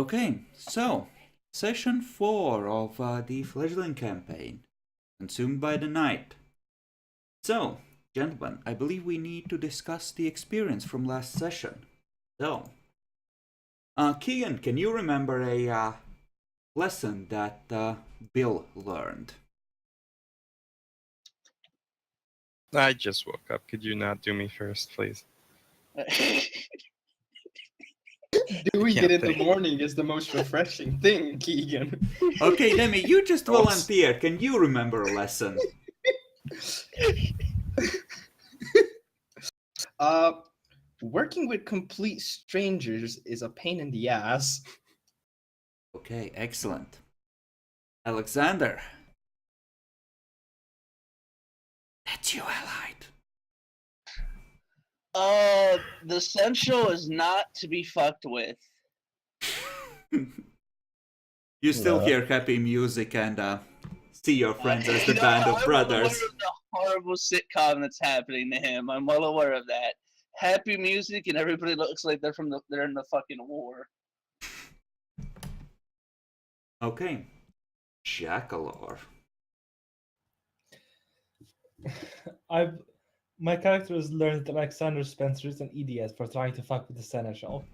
Okay, so session 4 of the fledgling campaign, consumed by the night. So, gentlemen, I believe we need to discuss the experience from last session. So, Keegan, can you remember a lesson that Bill learned? I just woke up. Could you not do me first, please? Doing Can't it in the think. morning is the most refreshing thing, Keegan. Okay, Demi, you just Oops. volunteered. Can you remember a lesson? Working with complete strangers is a pain in the ass. Okay, excellent. Alexander. That's you, allied. The essential is not to be fucked with. You still No. hear happy music and see your friends as the No, band of I'm brothers. aware of the horrible sitcom that's happening to him. I'm well aware of that. Happy music and everybody looks like they're in the fucking war. Okay. Jackalor. My character has learned that Alexander Spencer is an idiot for trying to fuck with the Seneschal.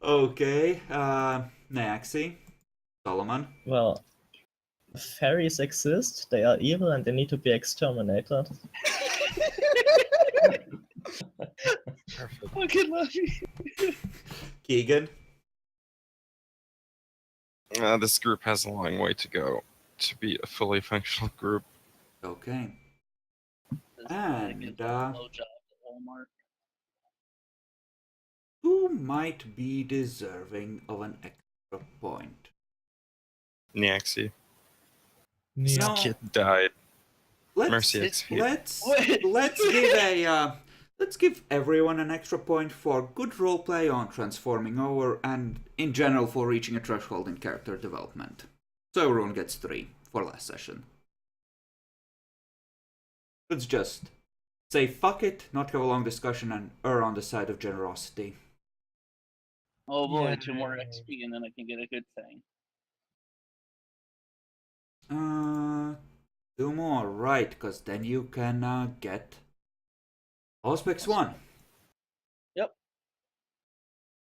Okay. Naxi. Solomon. Well, fairies exist, they are evil, and they need to be exterminated. Perfect. Fucking love you. Keegan. This group has a long way to go to be a fully functional group. Okay. This guy gives And a blowjob at Walmart. who might be deserving of an extra point? Niaxi. No. Kid died. Let's Mercy It's- XP. let's give everyone an extra point for good roleplay on transforming over and in general for reaching a threshold in character development. So everyone gets 3 for last session. Let's just say fuck it, not have a long discussion, and err on the side of generosity. Oh boy, Yeah. 2 more XP and then I can get a good thing. 2 more, right, because then you can get Auspex 1. Yep.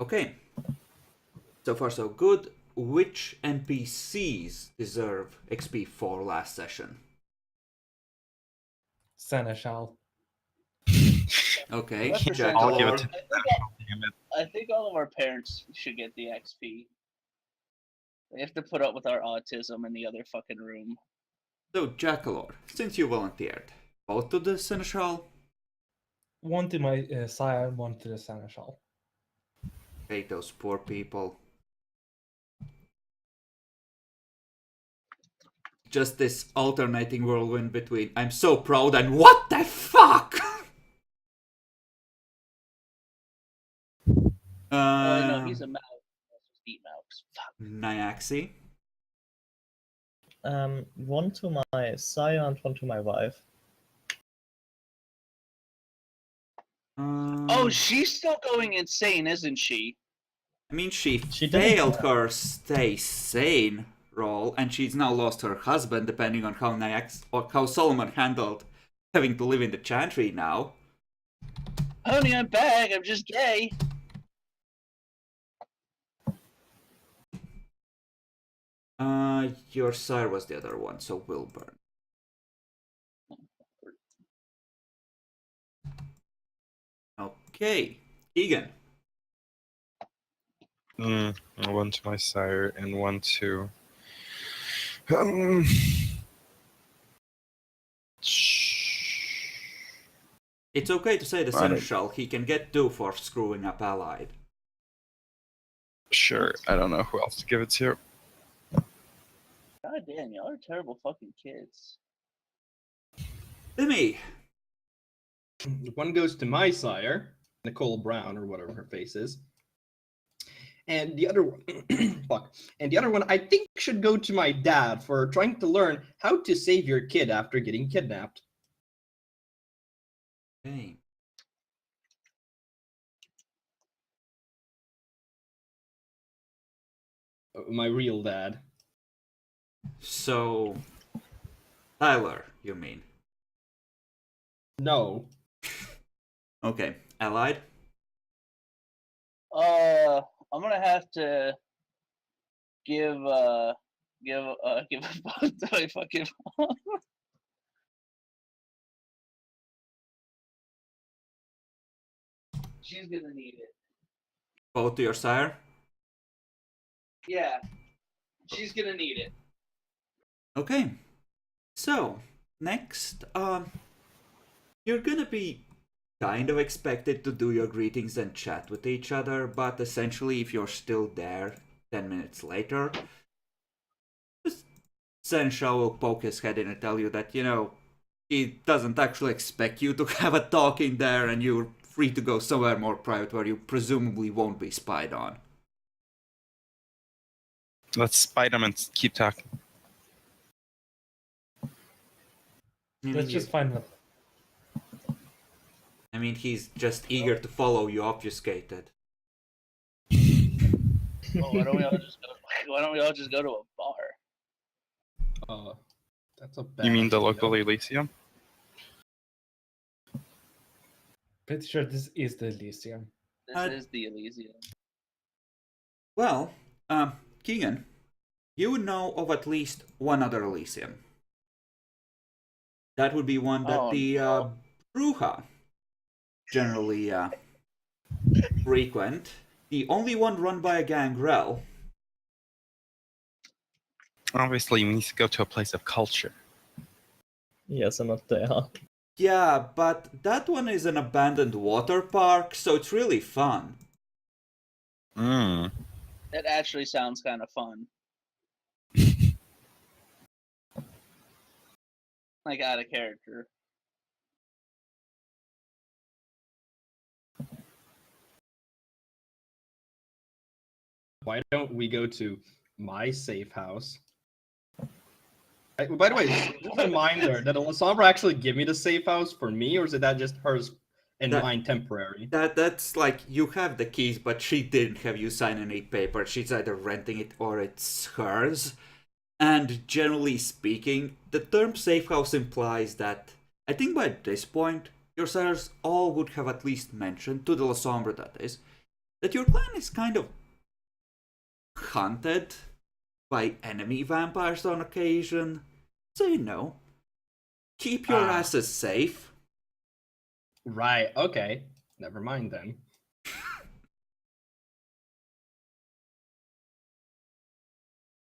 Okay. So far so good. Which NPCs deserve XP for last session? Seneschal. Okay, That's for I'll give it Jackalor. to Damn it. I think all of our parents should get the XP. They have to put up with our autism in the other fucking room. So Jackalor, since you volunteered, both to the Seneschal. One to my sire, one to the Seneschal. Hate those poor people. Just this alternating whirlwind between I'm so proud and what the fuck? No, he's a mouse. Eat mouse. Fuck. Nyaxi. One to my sire and one to my wife. Oh, she's still going insane, isn't she? I mean, she She failed didn't- her stay sane role, and she's now lost her husband, depending on how or how Solomon handled having to live in the chantry now. Honey, I'm back. I'm just gay. Your sire was the other one, so Wilburn. Okay, Egan. One to my sire and one to. It's okay to say the I don't- Seneschal. He can get 2 for screwing up allied. Sure, I don't know who else to give it to. God damn, y'all are terrible fucking kids. Demi. One goes to my sire, Nicole Brown, or whatever her face is. And the other one, fuck. And the other one, I think, should go to my dad for trying to learn how to save your kid after getting kidnapped. Okay. My real dad. So, Tyler, you mean? No. Okay, allied? I'm gonna have to give give give a fuck to my fucking mom. She's gonna need it. Both to your sire? Yeah, she's gonna need it. Okay. So, next, you're gonna be kind of expected to do your greetings and chat with each other, but essentially, if you're still there 10 minutes later, just Sensha will poke his head in and tell you that, he doesn't actually expect you to have a talk in there and you're free to go somewhere more private where you presumably won't be spied on. Let's spite him and keep talking. Let's just find him. I mean, he's just eager to follow you obfuscated. Well, why don't we all just go to a bar? That's a bad You mean the idea. local Elysium? Pretty sure this is the Elysium. This is the Elysium. Well, Keegan, you know of at least one other Elysium. That would be one that the Bruja generally frequent. The only one run by a gangrel. Obviously, we need to go to a place of culture. Yes, I'm not there. Yeah, but that one is an abandoned water park, so it's really fun. Hmm. That actually sounds kind of fun. Like out of character. Why don't we go to my safe house? By the way, just a reminder, did Alessandra actually give me the safe house for me, or is that just hers and mine temporary? That's like, you have the keys, but she didn't have you sign any paper. She's either renting it or it's hers. And generally speaking, the term safe house implies that, I think by this point, your sires all would have at least mentioned, to the La Sombra that is, that your clan is kind of hunted by enemy vampires on occasion. So, keep your asses safe. Right, okay. Never mind then.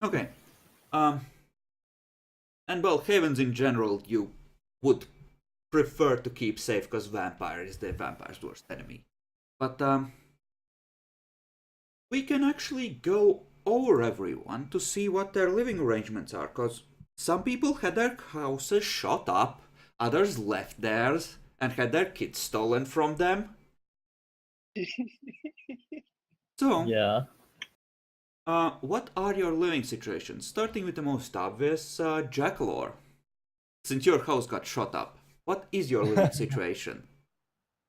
Okay. And well, havens in general, you would prefer to keep safe because vampire is the vampire's worst enemy. But we can actually go over everyone to see what their living arrangements are, because some people had their houses shot up, others left theirs and had their kids stolen from them. So, Yeah. what are your living situations? Starting with the most obvious, Jackalore. Since your house got shot up, what is your living situation?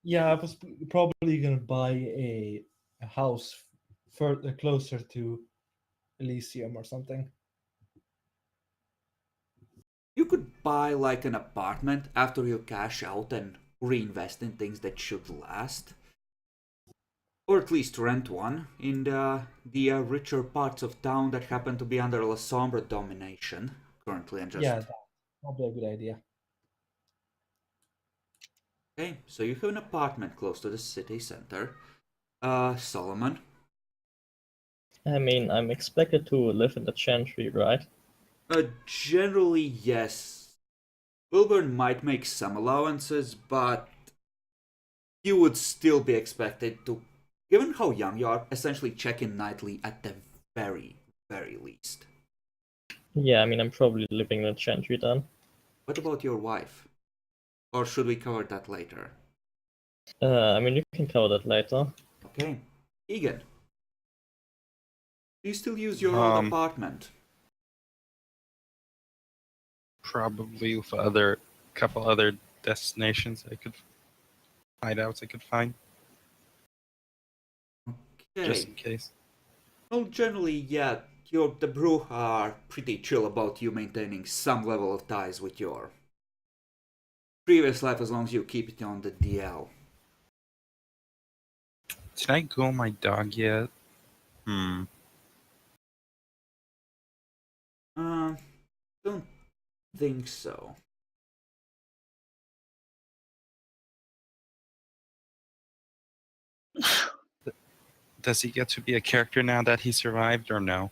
Yeah, I was probably gonna buy a house further closer to Elysium or something. You could buy like an apartment after you cash out and reinvest in things that should last. Or at least rent one in the richer parts of town that happen to be under La Sombra domination currently, and just... Yeah, that's probably a good idea. Okay, so you have an apartment close to the city center. Solomon? I mean, I'm expected to live in the Chantry, right? Generally, yes. Wilburn might make some allowances, but you would still be expected to, given how young you are, essentially check in nightly at the very, very least. Yeah, I mean, I'm probably living in the Chantry then. What about your wife? Or should we cover that later? I mean, you can cover that later. Okay. Egan. Do you still use your old apartment? Probably with couple other destinations I could find. Okay. Just in case. Well, generally, yeah, the Brew are pretty chill about you maintaining some level of ties with your previous life as long as you keep it on the DL. Did I go my dog yet? Don't think so. Does he get to be a character now that he survived, or no?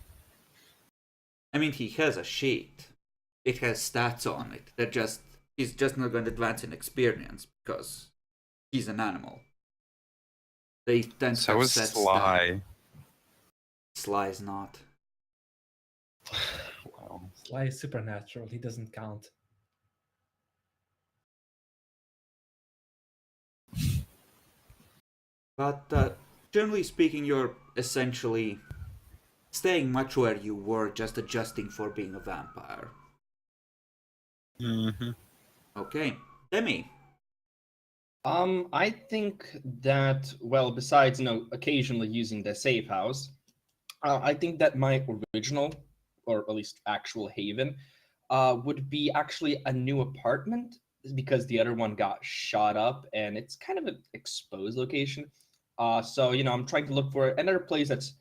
I mean, he has a sheet. It has stats on it. He's just not going to advance in experience because he's an animal. They tend to So have is set Sly. Sly's not. Wow. Sly is supernatural. He doesn't count. But generally speaking, you're essentially staying much where you were, just adjusting for being a vampire. Mm-hmm. Okay, Demi. I think that, well, besides, occasionally using the safe house, I think that my original, or at least actual haven, would be actually a new apartment because the other one got shot up and it's kind of an exposed location. So, I'm trying to look for another place that's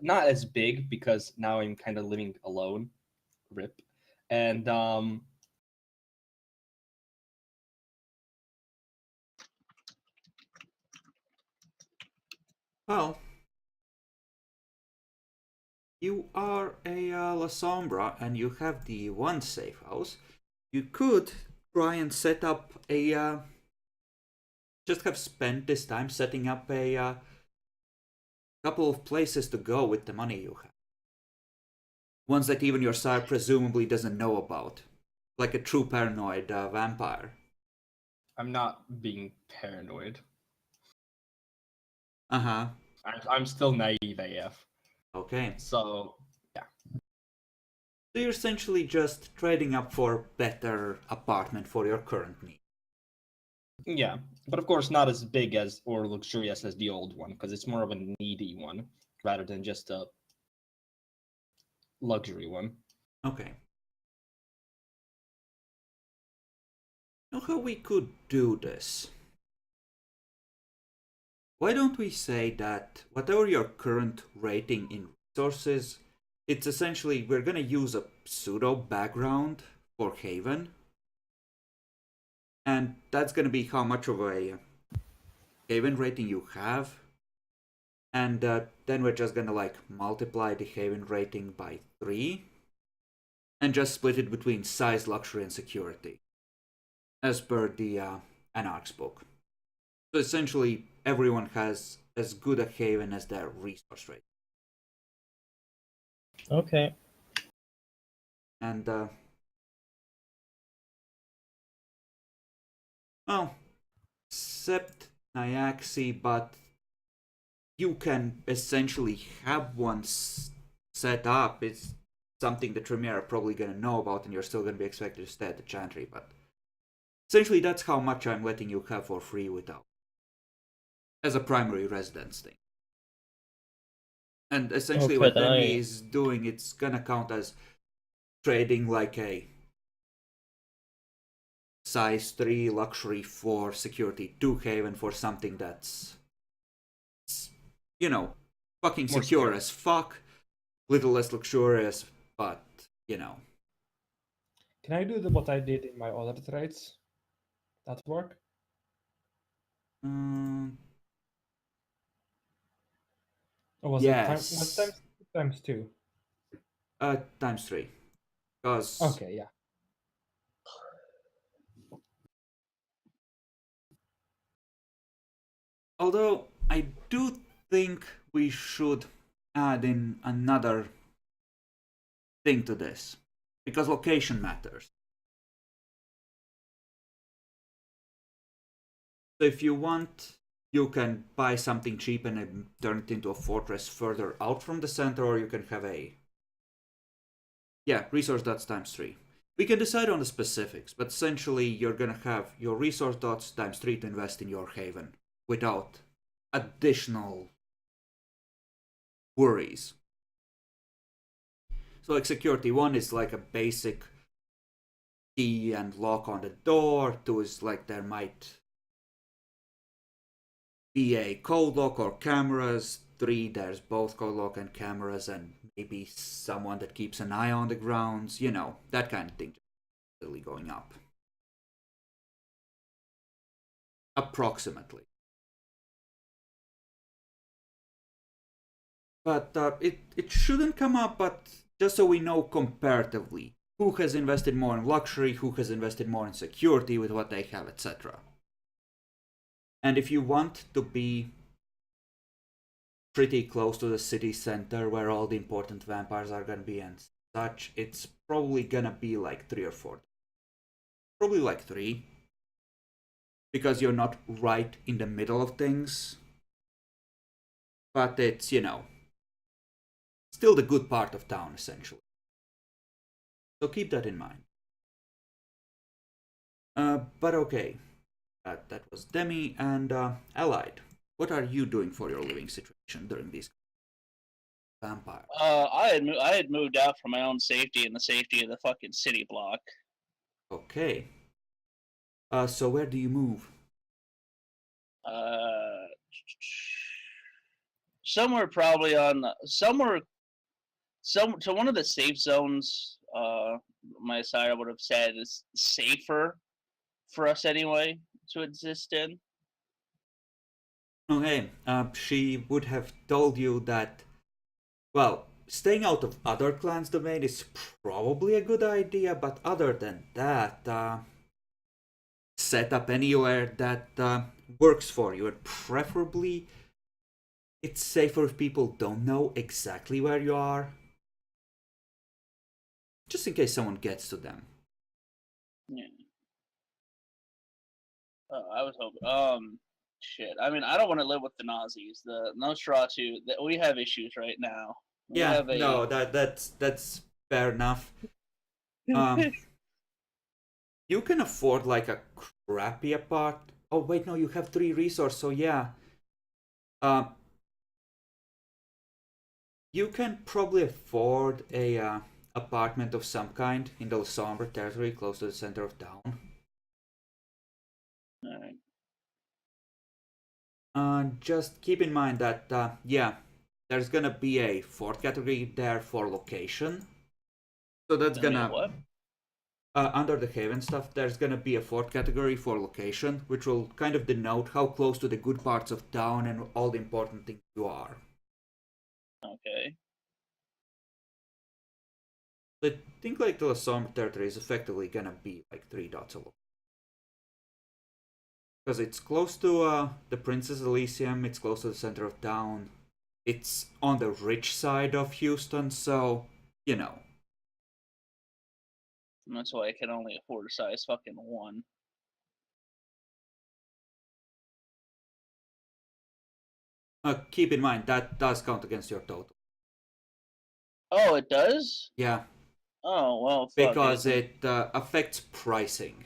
not as big because now I'm kind of living alone. Rip. And Well, you are a La Sombra and you have the one safe house. You could try and set up a. Just have spent this time setting up a couple of places to go with the money you have. Ones that even your sire presumably doesn't know about. Like a true paranoid vampire. I'm not being paranoid. Uh-huh. I'm still naive AF. Okay. So, yeah. So you're essentially just trading up for better apartment for your current need. Yeah, but of course not as big as or luxurious as the old one, because it's more of a needy one rather than just a luxury one. Okay. Now how we could do this? Why don't we say that whatever your current rating in resources, it's essentially we're gonna use a pseudo background for Haven. And that's gonna be how much of a Haven rating you have. And then we're just gonna like multiply the Haven rating by 3. And just split it between size, luxury, and security. As per the Anarch's book. So essentially, everyone has as good a haven as their resource rate. Okay. And, well, except Nyaxi, but you can essentially have one set up. It's something the Tremere are probably going to know about, and you're still going to be expected to stay at the Chantry, but essentially that's how much I'm letting you have for free without. As a primary residence thing. And essentially Okay, what then Demi is doing, it's gonna count as trading like a size 3 luxury 4 security 2 haven for something that's, fucking More secure secure. as fuck, little less luxurious, but, Can I do what I did in my other trades? That work? Or was it yes. times 2? Times 3. Because Okay, yeah. although I do think we should add in another thing to this. Because location matters. So if you want, you can buy something cheap and then turn it into a fortress further out from the center, or you can have a... Yeah, resource dots times 3. We can decide on the specifics, but essentially you're gonna have your resource dots times 3 to invest in your haven without additional worries. So like security 1 is like a basic key and lock on the door. 2 is like there might be a code lock or cameras. 3, there's both code lock and cameras, and maybe someone that keeps an eye on the grounds, you know, that kind of thing. Really going up. Approximately. But it shouldn't come up, but just so we know comparatively, who has invested more in luxury, who has invested more in security with what they have, etc. And if you want to be pretty close to the city center where all the important vampires are gonna be and such, it's probably gonna be like 3 or 4. Probably like 3. Because you're not right in the middle of things. But it's, you know, still the good part of town, essentially. So keep that in mind. But okay. That was Demi and Allied. What are you doing for your living situation during these vampires? I had moved out for my own safety and the safety of the fucking city block. Okay. So where do you move? Somewhere probably on somewhere to one of the safe zones. My sire would have said is safer for us anyway to exist in. Okay. She would have told you that, well, staying out of other clans' domain is probably a good idea, but other than that, set up anywhere that works for you, and preferably it's safer if people don't know exactly where you are, just in case someone gets to them. Yeah. I was hoping. Shit. I mean, I don't want to live with the Nazis. The Nosferatu. We have issues right now. We Yeah, have no, that's fair enough. You can afford like a crappy apart. Oh wait, no, you have 3 resources, so yeah. You can probably afford a apartment of some kind in the Sombre territory, close to the center of town. Alright. Just keep in mind that yeah, there's gonna be a 4th category there for location. So that's gonna What? under the Haven stuff, there's gonna be a 4th category for location, which will kind of denote how close to the good parts of town and all the important things you are. Okay. I think like the Sombre territory is effectively gonna be like 3 dots alone. Because it's close to the Princess Elysium, it's close to the center of town, it's on the rich side of Houston, so, you know. And that's why I can only afford a size fucking 1. Keep in mind, that does count against your total. Oh, it does? Yeah, Oh, well, fuck because it. it affects pricing.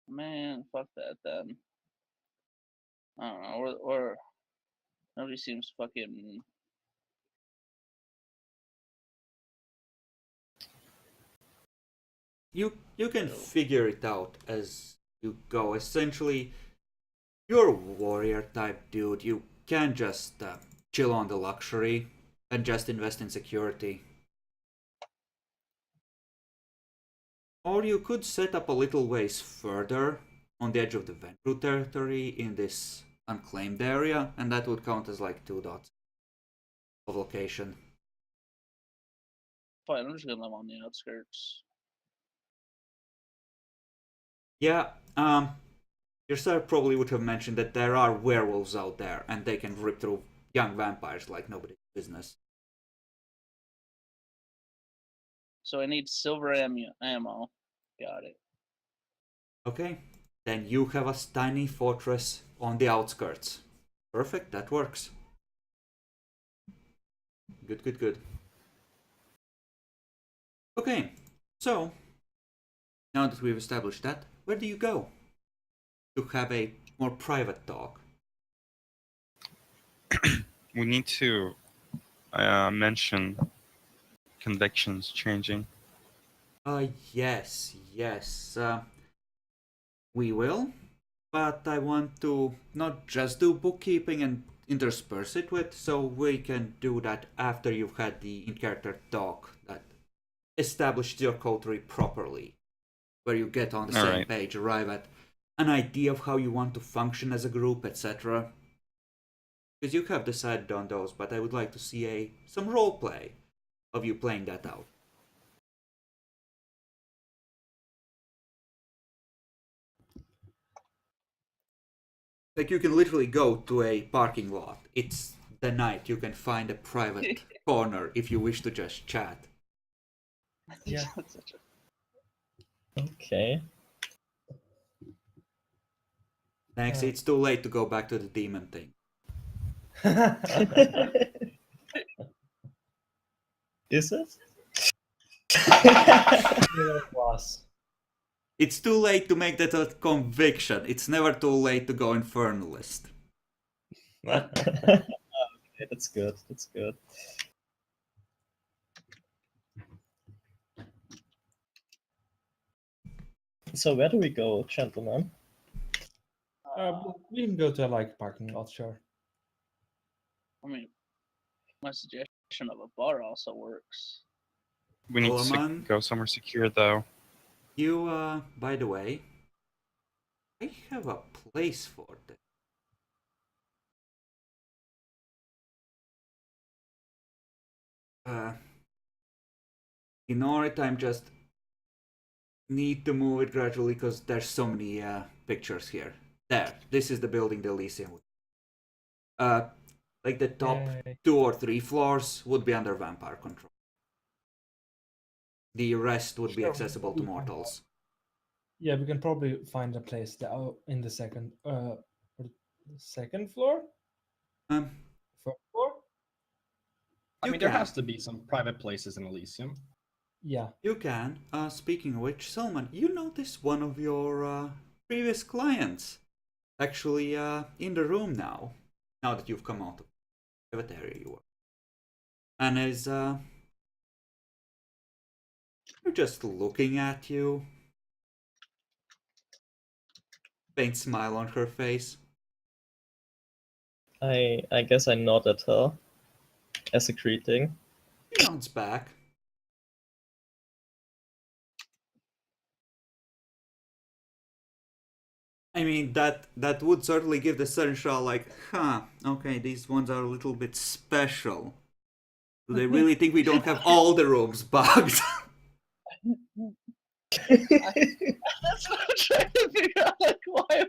Man, fuck that then. I don't know, or nobody seems fucking. You can figure it out as you go. Essentially, you're a warrior type dude. You can't just chill on the luxury and just invest in security. Or you could set up a little ways further on the edge of the Ventrue territory in this unclaimed area, and that would count as like 2 dots of location. Fine, I'm just gonna live on the outskirts. Yeah, your sir probably would have mentioned that there are werewolves out there, and they can rip through young vampires like nobody's business. So I need silver ammo. Got it. Okay, then you have a tiny fortress on the outskirts. Perfect, that works. Good, good, good. Okay, so now that we've established that, where do you go to have a more private talk? We need to mention convictions changing. Yes, yes. We will, but I want to not just do bookkeeping and intersperse it with, so we can do that after you've had the in-character talk that establishes your coterie properly, where you get on the All same right. page, arrive at an idea of how you want to function as a group, etc. Because you have decided on those, but I would like to see some role play of you playing that out. Like you can literally go to a parking lot. It's the night. You can find a private corner if you wish to just chat. Yeah. Okay. Next, Uh. it's too late to go back to the demon thing. Is it? Yeah, it was. It's too late to make that a conviction. It's never too late to go infernalist. Okay, that's good. That's good. So where do we go, gentlemen? We can go to like parking lot, sure. I mean, my suggestion of a bar also works. We need to Solomon? go somewhere secure, though. You, by the way, I have a place for this. Ignore it, I'm just need to move it gradually because there's so many pictures here. There, this is the building the Elysium would. Like the top Yay. 2 or 3 floors would be under vampire control. The rest would be Sure, accessible to we can find mortals. Yeah, we can probably find a place in the second floor, Um, first floor. I You mean, there can. has to be some private places in Elysium. Yeah. You can. Speaking of which, Salman, you notice one of your previous clients actually in the room now. Now that you've come out of the private area you were, and is just looking at you. Faint smile on her face. I guess I nod at her as a greeting. She nods back. I mean, that would certainly give the Serenshal like, huh, okay, these ones are a little bit special. Do they really think we don't have all the rooms bugged? That's what I'm trying to figure out, like why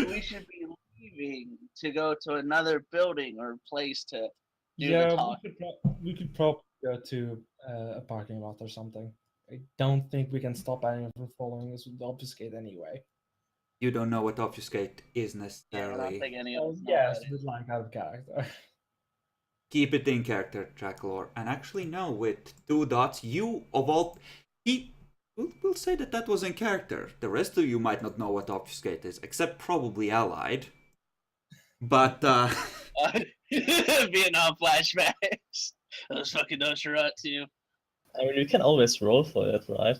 we should be leaving to go to another building or place to do the Yeah, talk. we could probably go to a parking lot or something. I don't think we can stop anyone from following us with obfuscate anyway. You don't know what obfuscate is Yeah, I don't necessarily. think any of us know Yes, that. but like out of character. Keep it in character, Tracklore. And actually, no, with 2 dots, you of all. We'll say that was in character. The rest of you might not know what obfuscate is, except probably Allied. But, Vietnam flashbacks. Those fucking Nosferatu. I mean, we can always roll for it, right?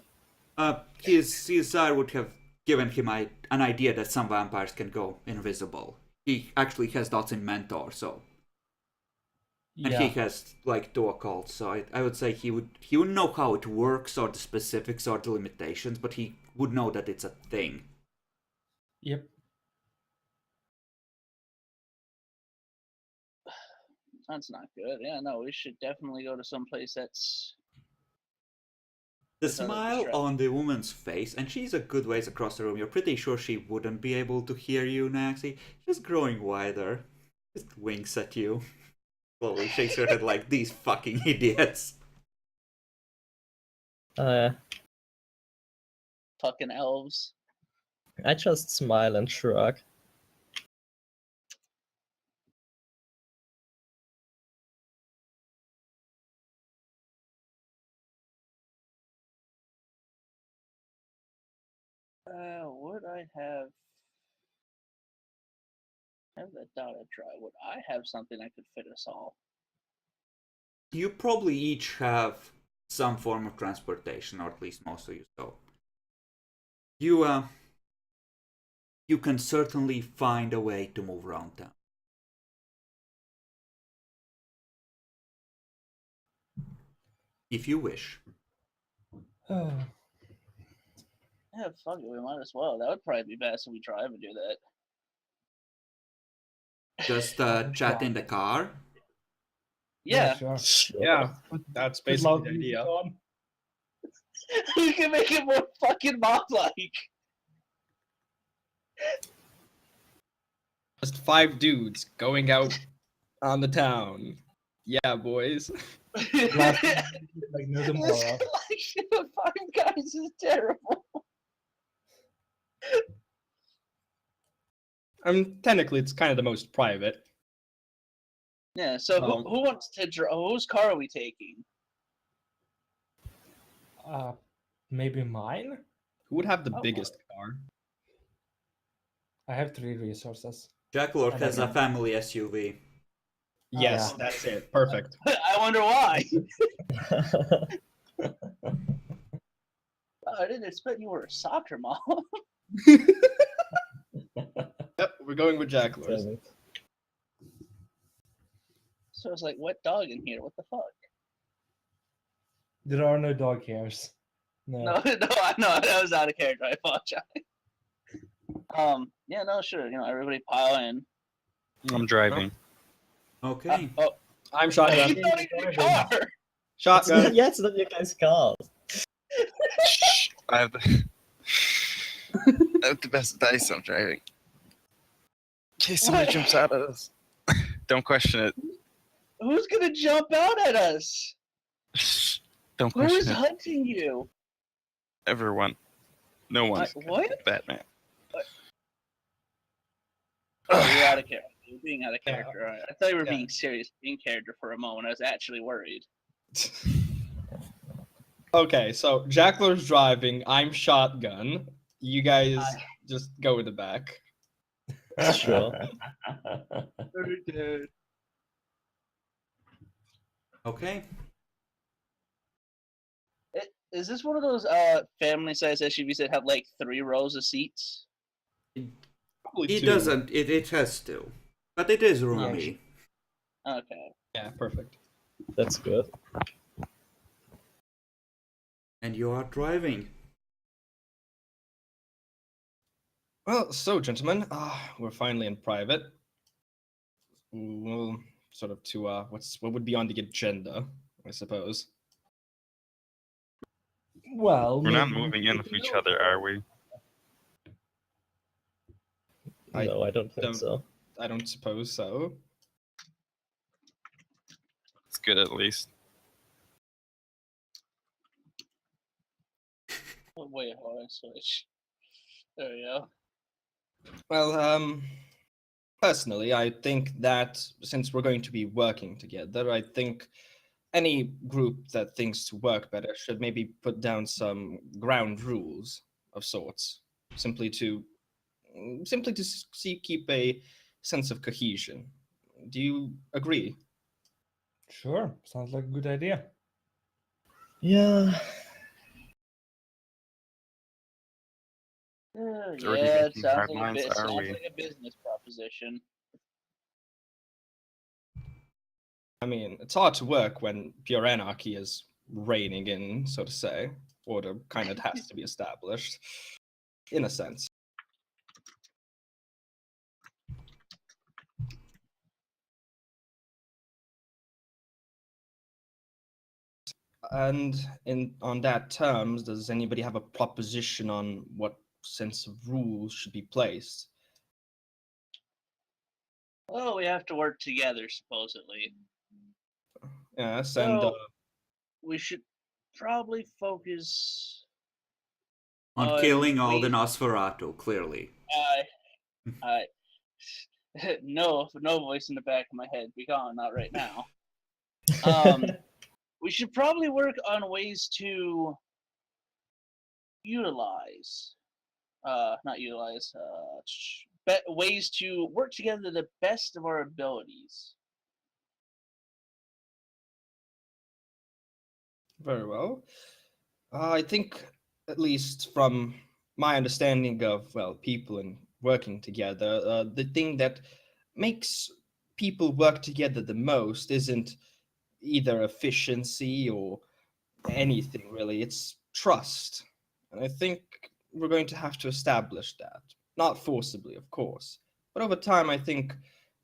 his sire would have given him an idea that some vampires can go invisible. He actually has dots in Mentor, so. And he Yeah. has like 2 occults, so I would say he would know how it works or the specifics or the limitations, but he would know that it's a thing. Yep. That's not good. Yeah, no, we should definitely go to some place that's. The That's out of smile distress. on the woman's face, and she's a good ways across the room. You're pretty sure she wouldn't be able to hear you, Naxi. She's growing wider. Just winks at you. Slowly shakes her head like these fucking idiots. Fucking elves. I just smile and shrug. Would I have that data drive? Would I have something that could fit us all? you probably each have some form of transportation, or at least most of you. So you can certainly find a way to move around town. If you wish. Uh, Yeah, fuck it, we might as well. That would probably be best if we drive and do that. Just chat in the car. Yeah, sure. Sure. Yeah, that's Put basically loud the music idea. on. we can make it more fucking mob-like. Just 5 dudes going out on the town. Yeah, boys. Blast music like no tomorrow. Like, Five Guys is terrible. Technically, it's kind of the most private. Yeah, so Um, who wants to drive? Whose car are we taking? Maybe mine? Who would have the Oh. biggest car? I have 3 resources. Jackalork And has a again. family SUV. Yes, yeah. that's it. Perfect. I wonder why. Oh, I didn't expect you were a soccer mom. Yep, we're going with Jackalors. Damn it. So I was like, "What dog in here? What the fuck?" There are no dog hairs. No. No, I know that was out of character. I apologize. Yeah, no, sure. Everybody pile in. I'm driving. Okay. Oh, I'm you shotgun. don't need a car. Shotgun. Yeah, it's not your guys' car. Shh, I have the, I have the best dice on driving. In case somebody What? jumps out at us. Don't question it. Who's gonna jump out at us? Shh, don't Who is question it. hunting you? Everyone. No one. What? Batman. Oh, you're out of character. You're being out of Yeah. character. All right. I thought you were Yeah. being serious in character for a moment. I was actually worried. Okay, so Jackalor's driving. I'm shotgun. You guys just go in the back. Sure. Very good. Okay. Is this one of those family-sized SUVs that have like 3 rows of seats? Probably It 2. doesn't. It has to, but it is roomy. Okay. Yeah, perfect. That's good. And you are driving. Well, so gentlemen, we're finally in private. We'll sort of to what would be on the agenda, I suppose. Well, We're not maybe moving we in take with a each look. other, are we? No, I don't think don't- so. I don't suppose so. It's good at least. Oh, wait, hold on, switch. There we go. Well, personally, I think that since we're going to be working together, I think any group that thinks to work better should maybe put down some ground rules of sorts, simply to keep a sense of cohesion. Do you agree? Sure, sounds like a good idea. Yeah. So we're Yeah, it thinking sounds hard like, lines, are sounds we? like a business proposition. I mean, it's hard to work when pure anarchy is reigning in, so to say. Order kind of has to be established, in a sense. And on that terms, does anybody have a proposition on what sense of rules should be placed? Well, we have to work together, supposedly. Yes, So, and we should probably focus On killing all the wait, Nosferatu, clearly. I, no voice in the back of my head. Be gone, not right now. We should probably work on ways to utilize, not utilize, ways to work together to the best of our abilities. Very well. I think, at least from my understanding of, well, people and working together, the thing that makes people work together the most isn't either efficiency or anything really, it's trust. And I think we're going to have to establish that. Not forcibly, of course, but over time, I think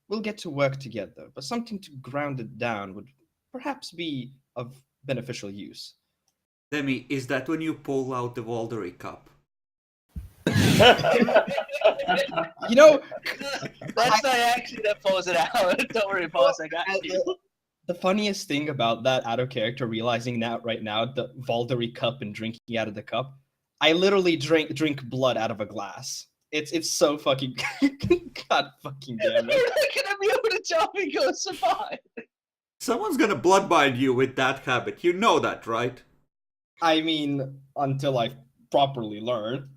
we'll get to work together. But something to ground it down would perhaps be of beneficial use. Demi, is that when you pull out the Waldery cup? You know, That's not actually that pulls it out. Don't worry, boss. I got you. the funniest thing about that out of character, realizing that right now, the Valdery cup and drinking out of the cup, I literally drink blood out of a glass. It's so fucking god fucking damn You're it. not gonna be able to tell me go survive. Someone's gonna bloodbind you with that habit. You know that, right? I mean, until I properly learn.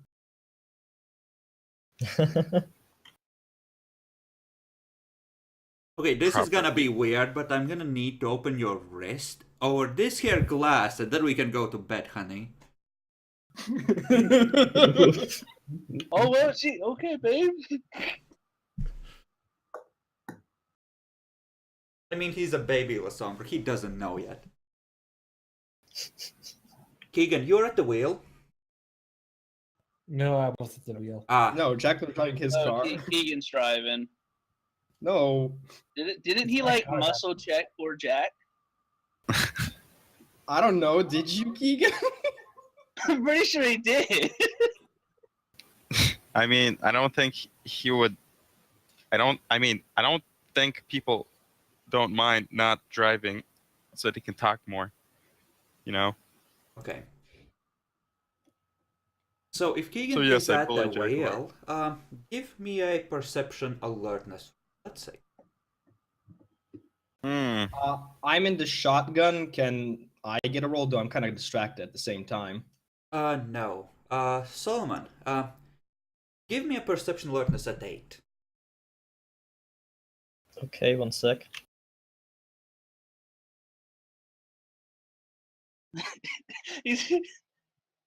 Okay, this is gonna Properly. be weird, but I'm gonna need to open your wrist over this here glass, and then we can go to bed, honey. Oh well, she okay, babe. I mean, he's a baby Lasombre. He doesn't know yet. Keegan, you're at the wheel. No, I was at the wheel. Ah, No, Jack was driving his car. Keegan's driving. No, Didn't he like muscle check poor Jack? I don't know. Did you, Keegan? I'm pretty sure he did. I mean, I don't think he would. I don't think people don't mind not driving so they can talk more. You know? okay. So if Keegan So, is yes, I at the bully Jack wheel, give me a perception alertness. Let's say. I'm in the shotgun. Can I get a roll? Though I'm kind of distracted at the same time. No. Solomon, give me a perception alertness at 8. Okay, 1 sec.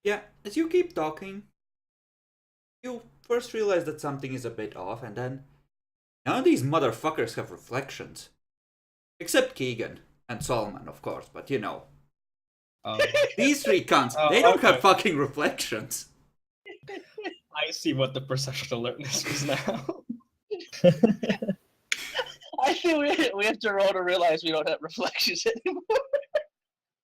Yeah, as you keep talking, you first realize that something is a bit off, and then none of these motherfuckers have reflections. Except Keegan and Solomon, of course, but you know. These 3 cunts, Oh, they don't okay. have fucking reflections. I see what the perception alertness is now. I think we have to roll to realize we don't have reflections anymore.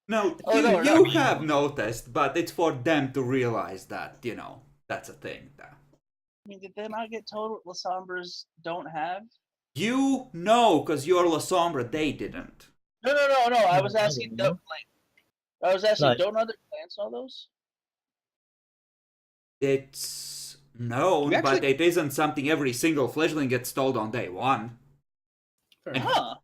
No, Oh, you, no, you no. have noticed, but it's for them to realize that, you know, that's a thing. I mean, did they not get told what Lasombres don't have? You know, because you're Lasombre, they didn't. No. I was I asking, don't know. Like- don't other clans know those? It's known, We actually- but it isn't something every single fledgling gets told on day 1. Fair And- enough. Huh.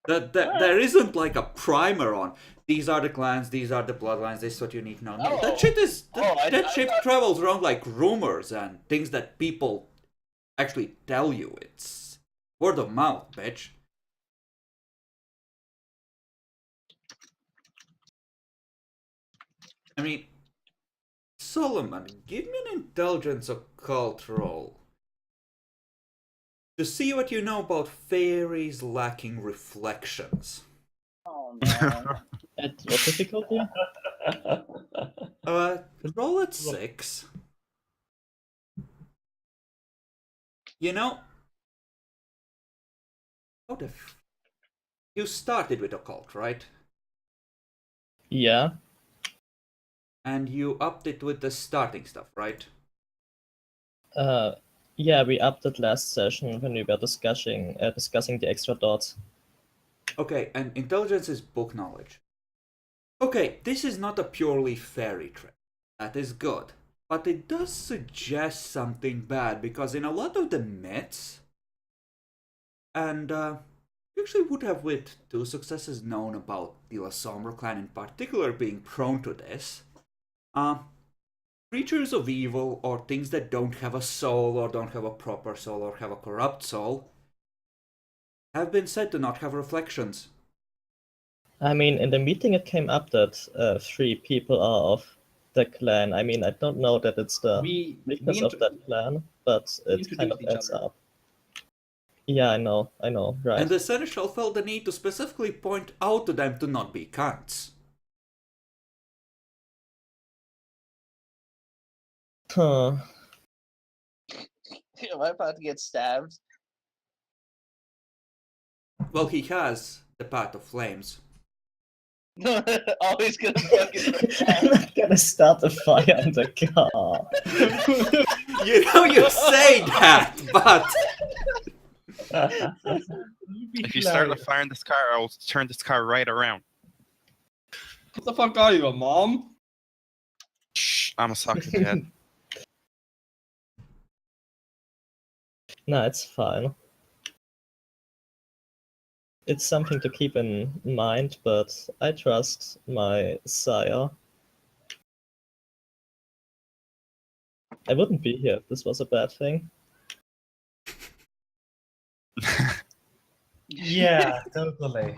There isn't like a primer on these are the clans, these are the bloodlines, this is what you need to know. No, Oh. that shit is I that shit thought- travels around like rumors and things that people actually tell you. It's word of mouth, bitch. I mean, Solomon, give me an intelligence occult roll to see what you know about fairies lacking reflections. Oh no. At what difficulty? Roll at 6. You know, how the you started with occult, right? Yeah. And you upped it with the starting stuff, right? Yeah, we upped it last session when we were discussing the extra dots. Okay, and intelligence is book knowledge. Okay, this is not a purely fairy trait. That is good. But it does suggest something bad, because in a lot of the myths, and you actually would have with 2 successes known about the Lasombre clan in particular being prone to this, creatures of evil or things that don't have a soul or don't have a proper soul or have a corrupt soul have been said to not have reflections. I mean, in the meeting it came up that 3 people are of the clan. I mean, I don't know that it's the We weakness of that clan, but we it kind of introduced each adds other. up. Yeah, I know, right. And the seneschal felt the need to specifically point out to them to not be cunts. Huh. Am I about to get stabbed? Well, he has the Path of Flames. Always gonna fucking. I'm not gonna start a fire in the car. You know you say that, but If you start a fire in this car, I'll turn this car right around. What the fuck are you, a mom? Shh, I'm a soccer dad. No, it's fine. It's something to keep in mind, but I trust my sire. I wouldn't be here if this was a bad thing. Yeah, totally.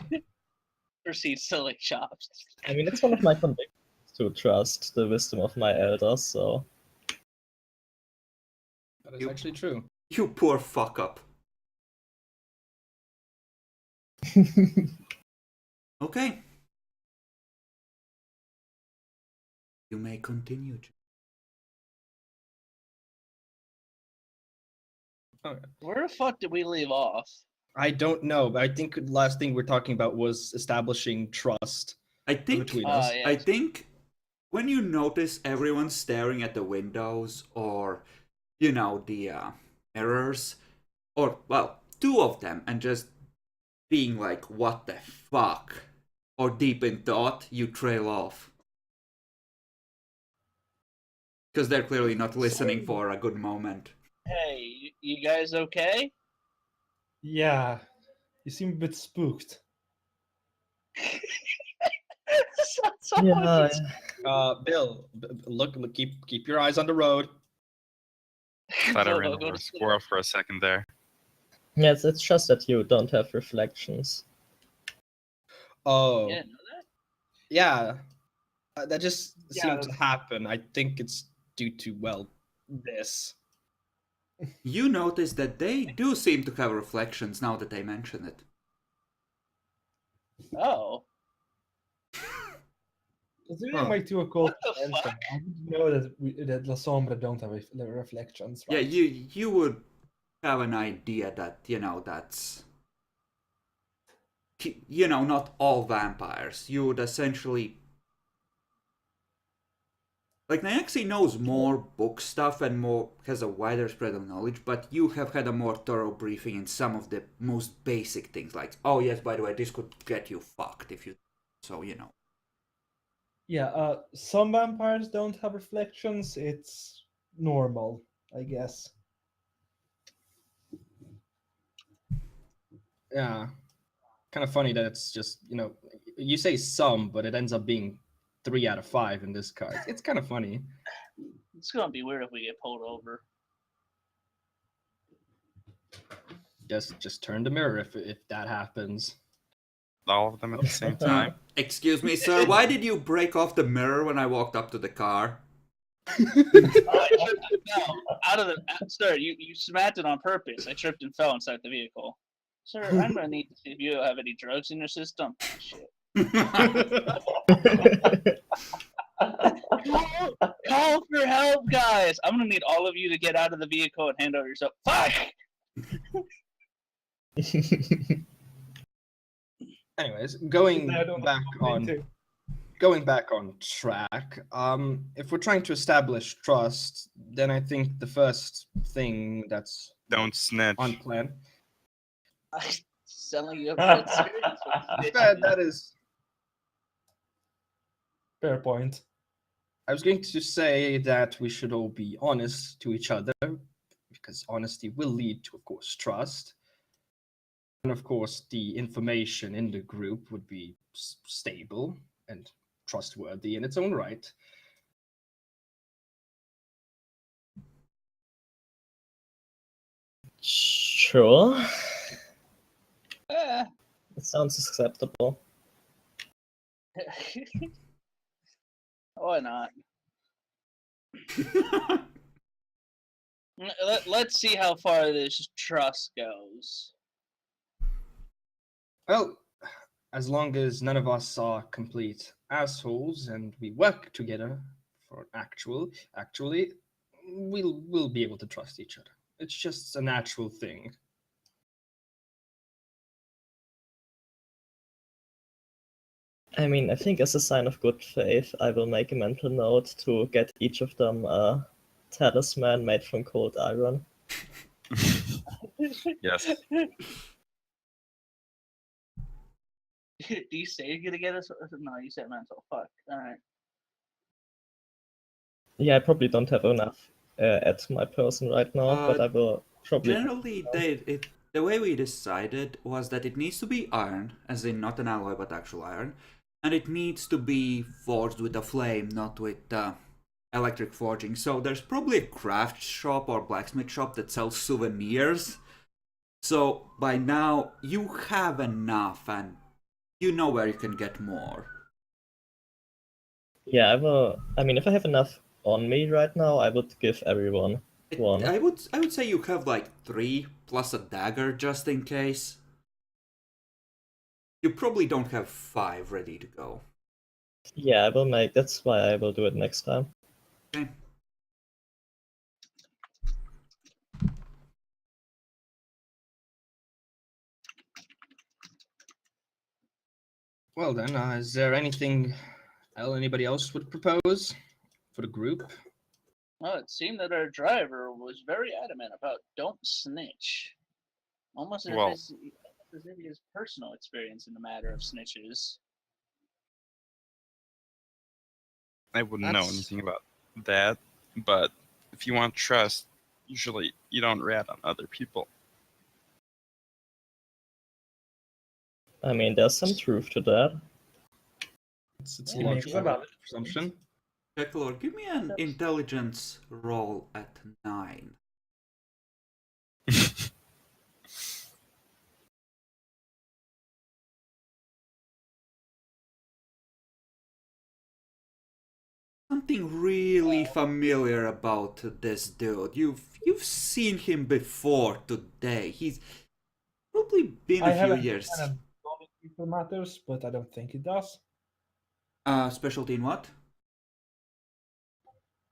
Proceeds to lick chops. I mean, it's one of my convictions to trust the wisdom of my elders, so. That is actually true. you poor fuck up. Okay. You may continue. Where the fuck did we leave off? I don't know, but I think the last thing we're talking about was establishing trust I think between us. Yeah. I think when you notice everyone staring at the windows or the mirrors, or well, 2 of them, and just being like, what the fuck, or deep in thought, you trail off. Because they're clearly not listening for a good moment. Hey, you guys okay? Yeah, you seem a bit spooked. Yeah, Bill, look, keep your eyes on the road. Thought I Go, ran go, go over a to squirrel for a second there. yes, it's just that you don't have reflections. Oh, Yeah, know that? yeah. That just Yeah, seemed to happen. I think it's due to, well, this. You notice that they do seem to have reflections now that I mention it. Oh. Considering Huh. my 2 occult What the mention, fuck? I didn't know that La Sombra don't have reflections, Yeah, right? you would have an idea that, that's not all vampires. You would essentially, like, Nyaxi knows more book stuff and has a wider spread of knowledge, but you have had a more thorough briefing in some of the most basic things, like, oh yes, by the way, this could get you fucked if you, so Yeah, some vampires don't have reflections. It's normal, I guess. Yeah. Kind of funny that it's just, you say some, but it ends up being 3 out of 5 in this card. It's kind of funny. It's gonna be weird if we get pulled over. Just turn the mirror if that happens. All of them at the same time. Excuse me, sir, why did you break off the mirror when I walked up to the car? No, out of the sir, you smacked it on purpose. I tripped and fell inside the vehicle. Sir, I'm gonna need to see if you have any drugs in your system. Shit. Call for help, guys! I'm gonna need all of you to get out of the vehicle and hand over yourself. Fuck! Anyways, going I don't back know on anything. going back on track, if we're trying to establish trust, then I think the first thing that's Don't snitch. on plan. I sound like you have experience with snitching. That is. Fair point. I was going to say that we should all be honest to each other, because honesty will lead to, of course, trust. And of course, the information in the group would be stable and trustworthy in its own right. Sure. Eh, It sounds acceptable. Why not? Let's see how far this trust goes. Well, as long as none of us are complete assholes and we work together for actually, we'll be able to trust each other. It's just a natural thing. I mean, I think as a sign of good faith, I will make a mental note to get each of them a talisman made from cold iron. Yes. Do you say you're gonna get us? No, you said mental. Fuck. All right. Yeah, I probably don't have enough at my person right now, but I will probably. Generally, the way we decided was that it needs to be iron, as in not an alloy but actual iron, and it needs to be forged with a flame, not with electric forging. So there's probably a craft shop or blacksmith shop that sells souvenirs. So by now you have enough, and you know where you can get more. Yeah, I will. I mean, if I have enough on me right now, I would give everyone one. I would say you have like 3 plus a dagger just in case. You probably don't have 5 ready to go. Yeah, I will make. That's why I will do it next time. Okay. Well then, is there anything anybody else would propose for the group? Well, it seemed that our driver was very adamant about don't snitch. Almost as, Well- if as if he has personal experience in the matter of snitches. I wouldn't know That's- anything about that, but if you want trust, usually you don't rat on other people. I mean, there's some truth to that. It's Yeah, a logical about it. presumption. Jackalor, give me an intelligence roll at 9. Something really familiar about this dude. You've seen him before today. He's probably been I a few haven't years. kind of gone into people matters, but I don't think it does. Specialty in what?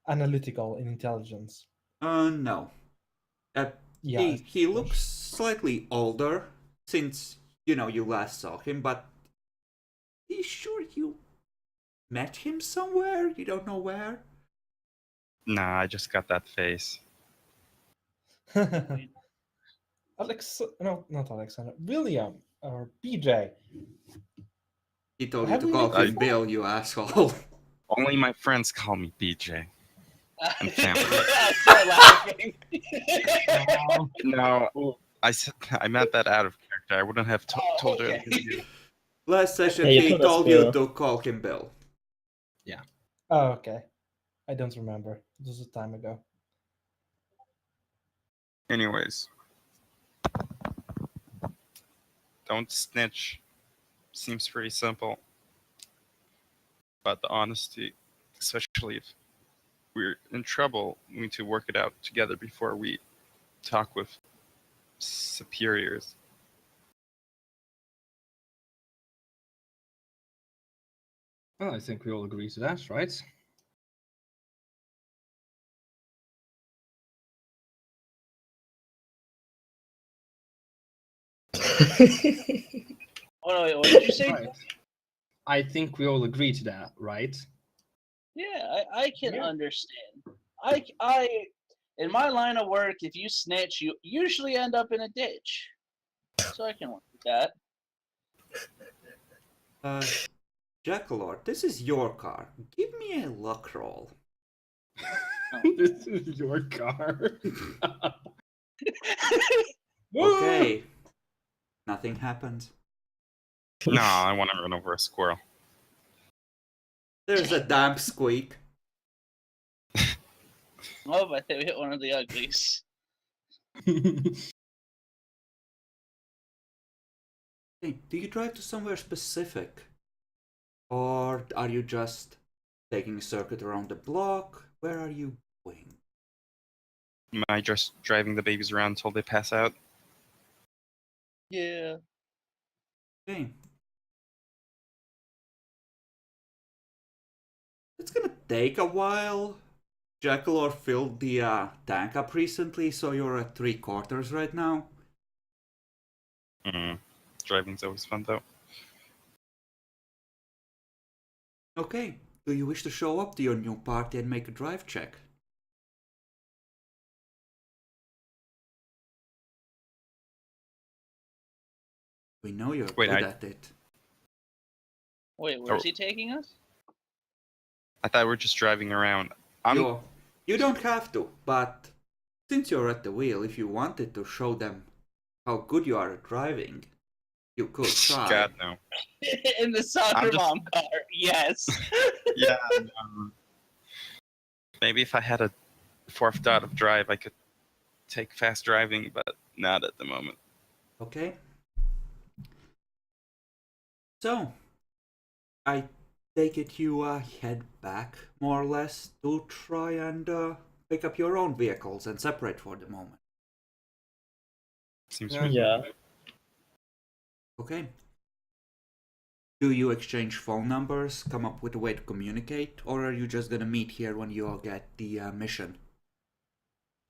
Analytical in intelligence. No. Yeah. He looks slightly older since you last saw him, but you sure you met him somewhere? You don't know where? Nah, I just got that face. No, not Alexander. William or BJ. He told you Have to we call met him before? Bill, you asshole. Only my friends call me BJ. And family. I start laughing. No, I said I meant that out of character. I wouldn't have Oh, told her. okay. Last session, Yeah, you he told us told you Bill. to call him Bill. Oh, okay. I don't remember. It was a time ago. Anyways, don't snitch. Seems pretty simple. But the honesty, especially if we're in trouble, we need to work it out together before we talk with superiors. Well, I think we all agree to that, right? Oh, wait, what did you say? Right. I think we all agree to that, right? Yeah, I can Yeah. understand. In my line of work, if you snitch, you usually end up in a ditch. So I can work with that. Jackalord, this is your car. Give me a luck roll. This is your car. Okay. Nothing happened. No, I want to run over a squirrel. There's a damp squeak. Oh, I think we hit one of the uglies. Hey, do you drive to somewhere specific? Or are you just taking a circuit around the block? Where are you going? Am I just driving the babies around until they pass out? Yeah. Okay. It's gonna take a while. Jackalor filled the tank up recently, so you're at 3/4 right now. Driving's always fun, though. Okay. Do you wish to show up to your new party and make a drive check? We know you're Wait, good at it. Wait, where's he taking us? I thought we were just driving around. You don't have to, but since you're at the wheel, if you wanted to show them how good you are at driving, you could try. God, no. In the soccer mom car, yes. Yeah, no. Maybe if I had a fourth dot of drive, I could take fast driving, but not at the moment. Okay. So, I take it you head back, more or less, to try and pick up your own vehicles and separate for the moment. Seems Yeah. reasonable. Yeah. Okay. Do you exchange phone numbers, come up with a way to communicate, or are you just gonna meet here when you all get the mission?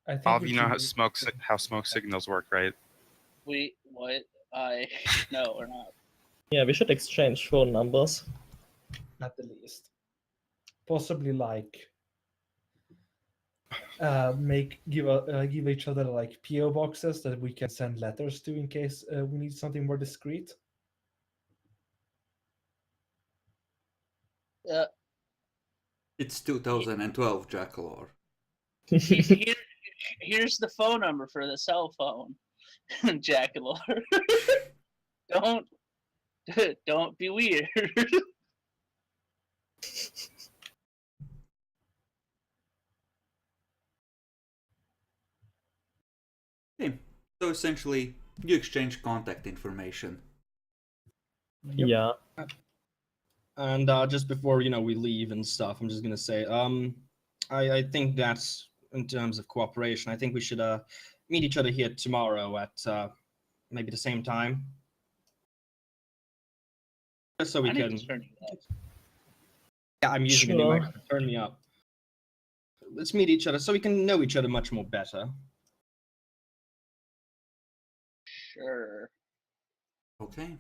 I think All of we you know should- how smoke signals work, right? Wait, what? No, we're not. Yeah, we should exchange phone numbers. at the least. Possibly like give each other like PO boxes that we can send letters to in case we need something more discreet. It's 2012, Jackalor. Here, here's the phone number for the cell phone, Jackalor. Don't be weird. Okay. So essentially, you exchange contact information. Yep. Yeah. And just before we leave and stuff, I'm just gonna say, I think that's in terms of cooperation. I think we should meet each other here tomorrow at maybe the same time, just so we I need can. to turn you up. Yeah, I'm using a new Sure. microphone. Turn me up. Let's meet each other so we can know each other much more better. Sure. Okay.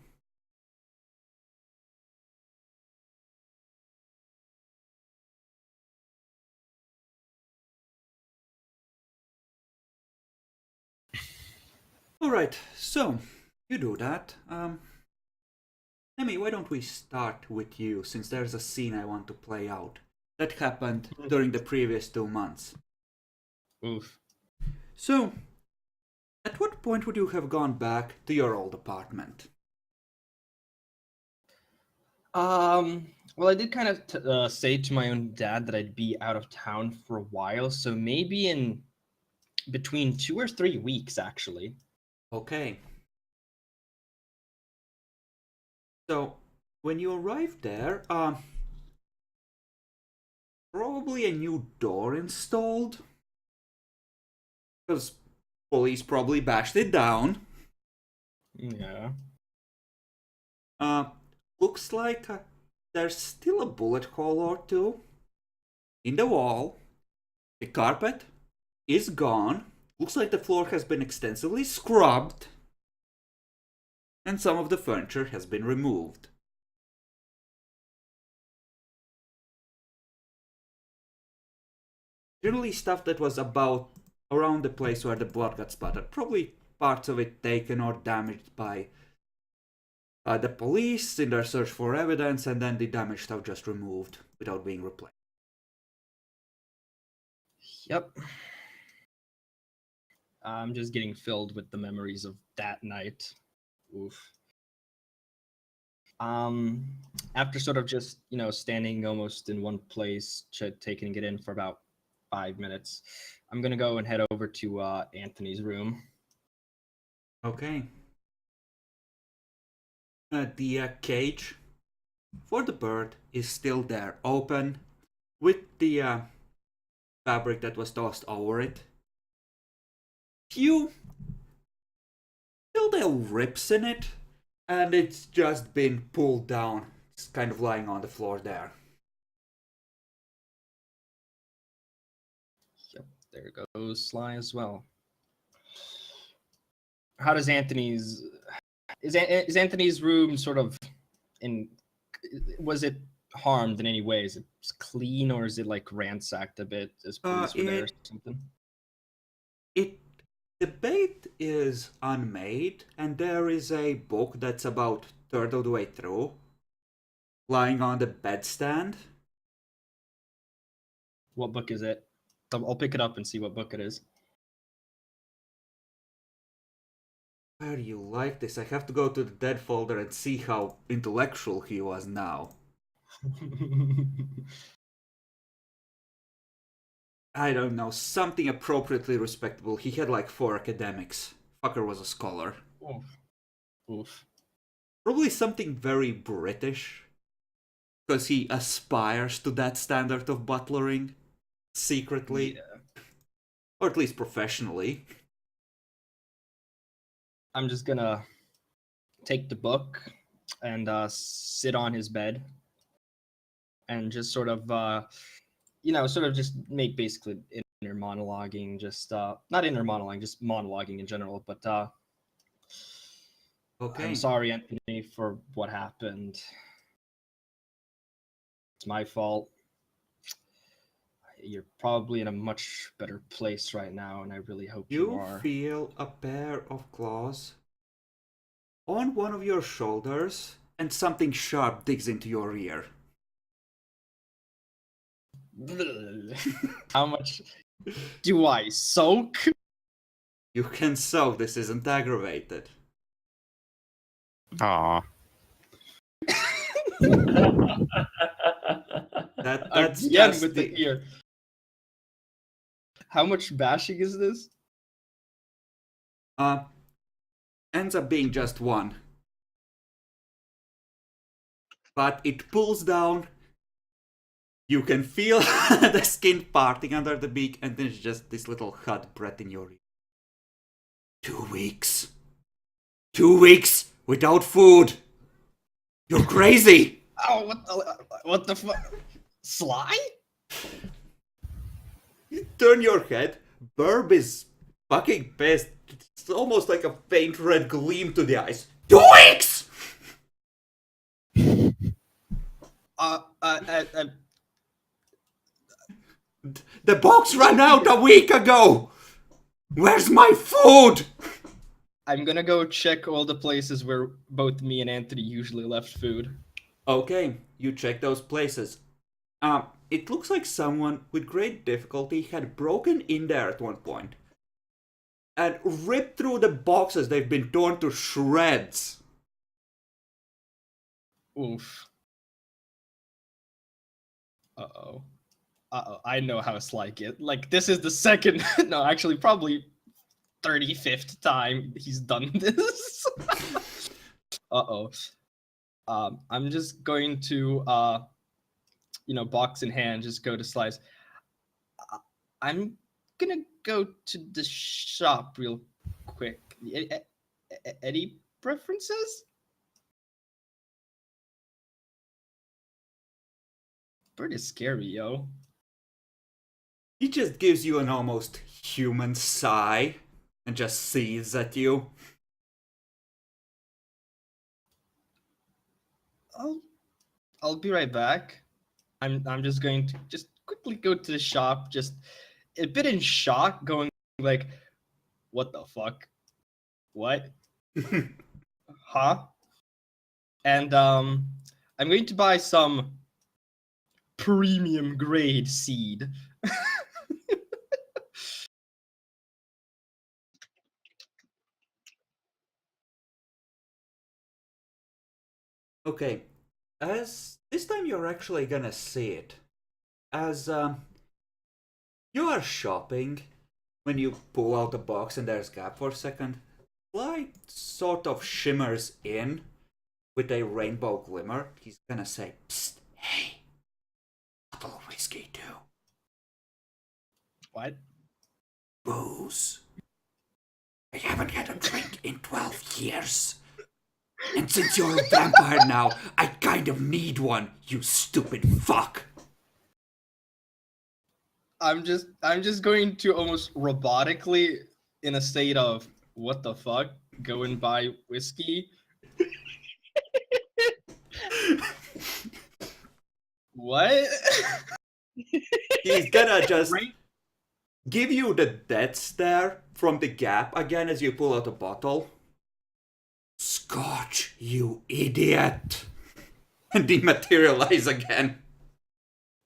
Alright, so you do that. Emi, why don't we start with you, since there's a scene I want to play out that happened during the previous 2 months. Oof. So, at what point would you have gone back to your old apartment? Well, I did kind of say to my own dad that I'd be out of town for a while, so maybe in between 2 or 3 weeks, actually. Okay. So, when you arrived there, probably a new door installed? Because police probably bashed it down. Yeah. Looks like there's still a bullet hole or two in the wall. The carpet is gone. Looks like the floor has been extensively scrubbed. And some of the furniture has been removed. Generally stuff that was about around the place where the blood got splattered. Probably parts of it taken or damaged by the police in their search for evidence, and then the damaged stuff just removed without being replaced. Yep. I'm just getting filled with the memories of that night. Oof. After sort of just standing almost in one place, taking it in for about 5 minutes, I'm gonna go and head over to Anthony's room. Okay. The cage for the bird is still there, open, with the fabric that was tossed over it. Few still there rips in it, and it's just been pulled down. It's kind of lying on the floor there. Yep, there goes Sly as well. How does Anthony's is Anthony's room sort of in? Was it harmed in any way? Is it clean or is it like ransacked a bit as police were there or something? The bed is unmade, and there is a book that's about third of the way through, lying on the bedstand. What book is it? I'll pick it up and see what book it is. Where do you like this? I have to go to the dead folder and see how intellectual he was now. I don't know, something appropriately respectable. He had like 4 academics. Fucker was a scholar. Oof. Oof. Probably something very British. Because he aspires to that standard of butlering. Secretly. Yeah. Or at least professionally. I'm just gonna take the book and sit on his bed and just sort of sort of just make basically inner monologuing, just not inner monologuing, just monologuing in general. But Okay. I'm sorry, Anthony, for what happened. It's my fault. You're probably in a much better place right now, and I really hope you You are. feel a pair of claws on one of your shoulders, and something sharp digs into your ear. How much do I soak? You can soak, this isn't aggravated. Aw. That's Again just with the ear. How much bashing is this? Ends up being just 1. But it pulls down. You can feel the skin parting under the beak, and then it's just this little hot breath in your ear. 2 weeks. 2 weeks without food. You're crazy. Oh, what the fuck? Sly? You turn your head. Burb is fucking pissed. It's almost like a faint red gleam to the eyes. 2 weeks. The box ran out a week ago. Where's my food? I'm gonna go check all the places where both me and Anthony usually left food. Okay, you check those places. It looks like someone with great difficulty had broken in there at one point and ripped through the boxes. They've been torn to shreds. Oof. Uh-oh. Uh-oh. I know how Sly get. Like, this is the second, no, actually, probably 35th time he's done this. Uh-oh. I'm just going to, box in hand, just go to Sly's. I'm gonna go to the shop real quick. Any preferences? Bird is scary, yo. He just gives you an almost human sigh and just seethes at you. I'll be right back. I'm just going to just quickly go to the shop, just a bit in shock, going like, what the fuck? What? Huh? And I'm going to buy some premium grade seed. Okay, as this time you're actually gonna see it. As you are shopping, when you pull out the box and there's gap for a second, light sort of shimmers in with a rainbow glimmer, he's gonna say, "Psst, hey, bottle of whiskey too. What? Booze. I haven't had a drink in 12 years. And since you're a vampire now, I kind of need one, you stupid fuck." I'm just going to almost robotically, in a state of what the fuck, go and buy whiskey. What? He's gonna just Right? give you the death stare from the gap again as you pull out a bottle. "Scotch, you idiot!" And dematerialize again.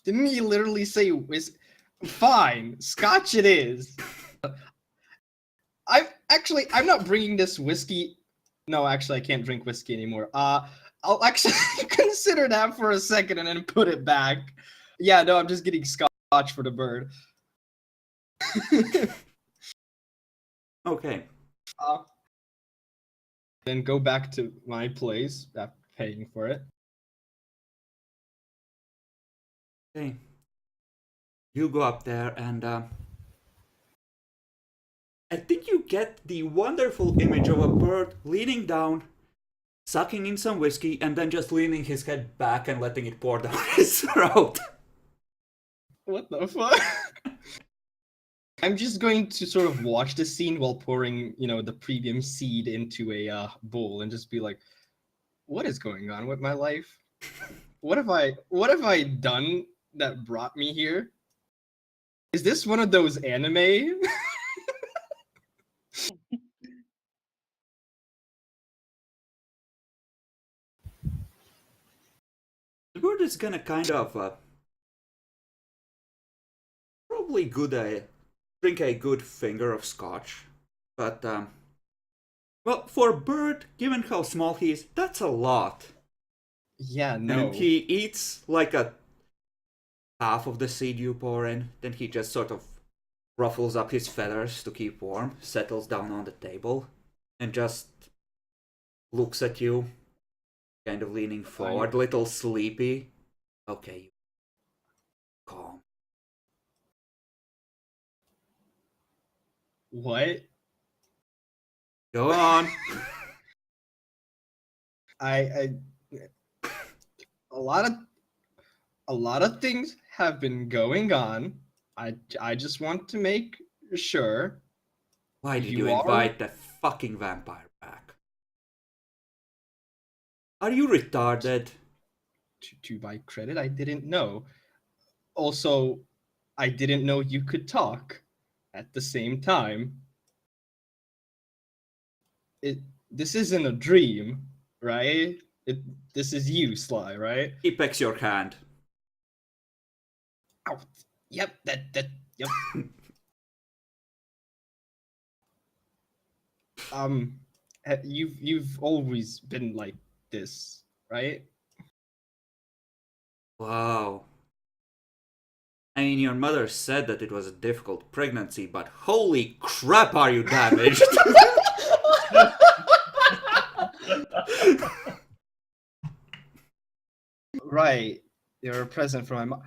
Didn't he literally say fine, scotch it is. I'm not bringing this whiskey. No, actually, I can't drink whiskey anymore. I'll actually consider that for a second and then put it back. Yeah, no, I'm just getting scotch for the bird. Okay. Then go back to my place after paying for it. Okay. You go up there and I think you get the wonderful image of a bird leaning down, sucking in some whiskey, and then just leaning his head back and letting it pour down his throat. What the fuck? I'm just going to sort of watch the scene while pouring, the premium seed into a bowl and just be like, what is going on with my life? What have I done that brought me here? Is this one of those anime? The bird is gonna kind of probably drink a good finger of scotch, but well, for a bird, given how small he is, that's a lot. Yeah, no. And he eats like a half of the seed you pour in, then he just sort of ruffles up his feathers to keep warm, settles down on the table, and just looks at you, kind of leaning forward, little sleepy. Okay, calm. What? Go on. I a lot of things have been going on. I just want to make sure. Why did you You are- invite that fucking vampire back? Are you retarded? To my credit, I didn't know. Also, I didn't know you could talk at the same time. This isn't a dream, right? This is you, Sly, right? He pecks your hand. Ow. Yep, yep. You've always been like this, right? Wow. I mean, your mother said that it was a difficult pregnancy, but holy crap, are you damaged? Right. You're a present from my mom.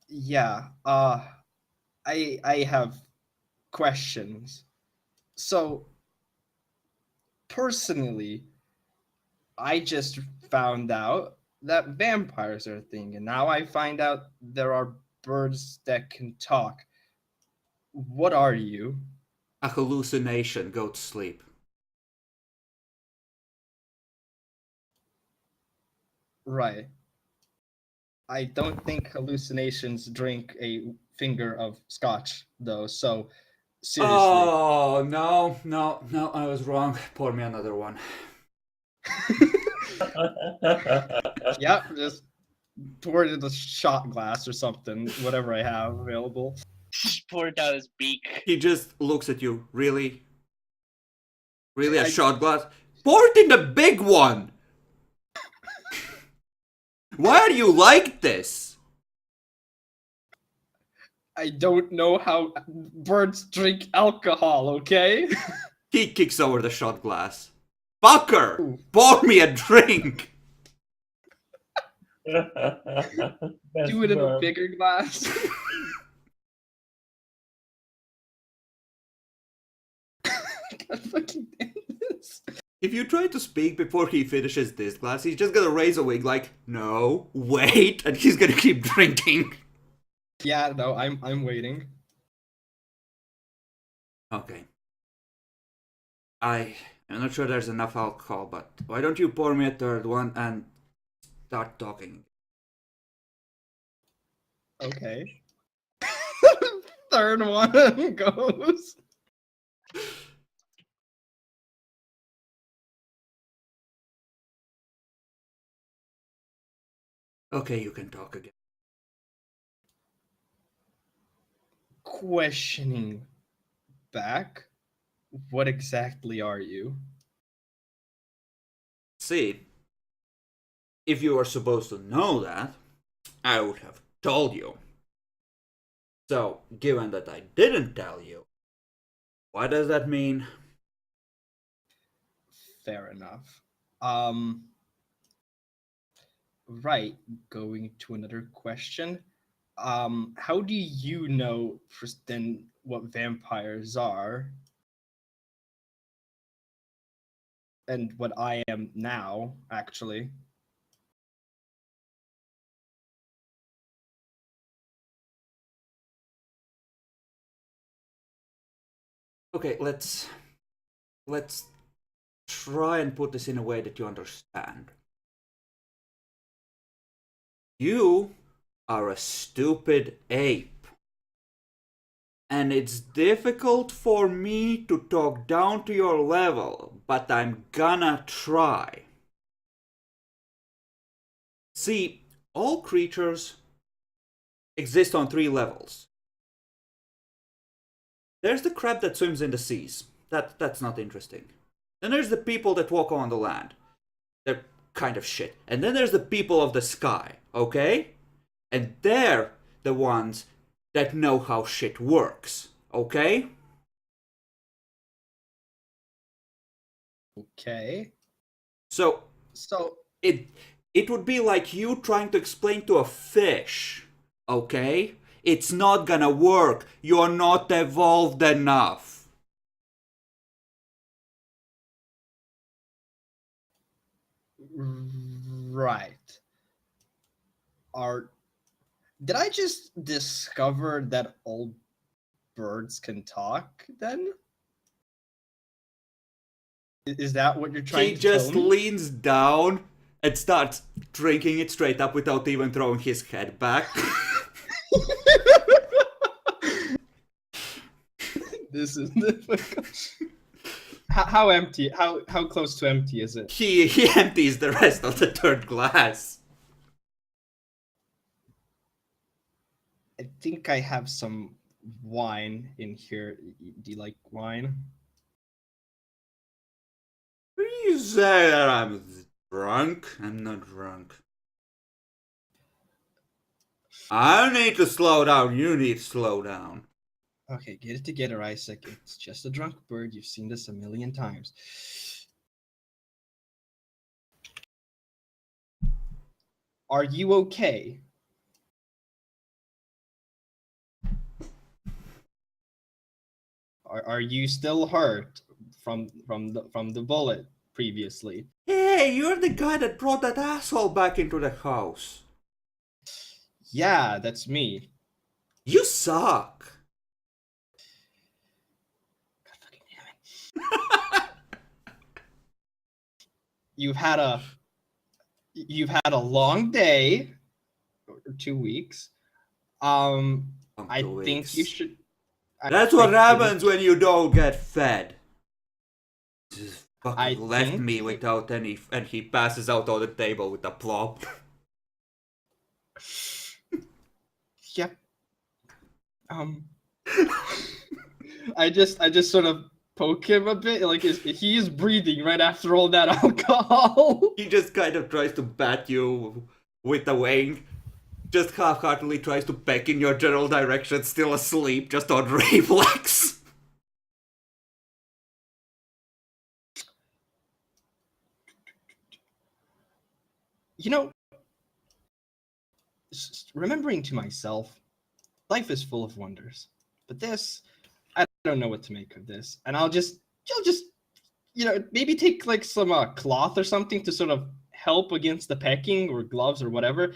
Yeah. I have questions. So, personally, I just found out that vampires are a thing, and now I find out there are birds that can talk. What are you? A hallucination. Go to sleep. Right. I don't think hallucinations drink a finger of scotch, though, so seriously. Oh, no, I was wrong. Pour me another one. Yeah, just pour it in the shot glass or something, whatever I have available. Just pour it down his beak. He just looks at you. Really? Really, a I- shot glass? Pour it in the big one! Why are you like this? I don't know how birds drink alcohol, okay? He kicks over the shot glass. Fucker! Pour me a drink! Best Do it in a burn. bigger glass. God fucking damn this. If you try to speak before he finishes this glass, he's just gonna raise a wig like, no, wait, and he's gonna keep drinking. Yeah, no, I'm waiting. Okay. I'm not sure there's enough alcohol, but why don't you pour me a third one and start talking? Okay. Third one goes. Okay, you can talk again. Questioning back. What exactly are you? See, if you were supposed to know that, I would have told you. So, given that I didn't tell you, what does that mean? Fair enough. Right, going to another question. How do you know first then what vampires are? And what I am now, actually. Okay, let's try and put this in a way that you understand. You are a stupid ape. And it's difficult for me to talk down to your level, but I'm gonna try. See, all creatures exist on 3 levels. There's the crab that swims in the seas. That's not interesting. Then there's the people that walk on the land. They're kind of shit. And then there's the people of the sky, okay? And they're the ones that know how shit works, okay? Okay. So So it would be like you trying to explain to a fish, okay? It's not gonna work. You're not evolved enough. right. Did I just discover that all birds can talk then? Is that what you're trying He to just tell me? leans down and starts drinking it straight up without even throwing his head back. This is difficult. How empty? How close to empty is it? He empties the rest of the third glass. I think I have some wine in here. Do you like wine? You say that I'm drunk? I'm not drunk. I need to slow down. You need to slow down. Okay, get it together, Isaac. It's just a drunk bird. You've seen this a million times. Are you okay? Are you still hurt from the bullet previously? Hey, you're the guy that brought that asshole back into the house. Yeah, that's me. You suck. God fucking damn it. You've had a long day or 2 weeks. I think you should. That's what happens when you don't get fed. Just I fucking left think- me without any, and he passes out on the table with a plop. Yep. I just sort of poke him a bit, like he is breathing right after all that alcohol. He just kind of tries to bat you with a wing. Just half-heartedly tries to peck in your general direction, still asleep, just on reflex. you know, remembering to myself, life is full of wonders. But this, I don't know what to make of this. And I'll just, maybe take like some cloth or something to sort of help against the pecking, or gloves or whatever.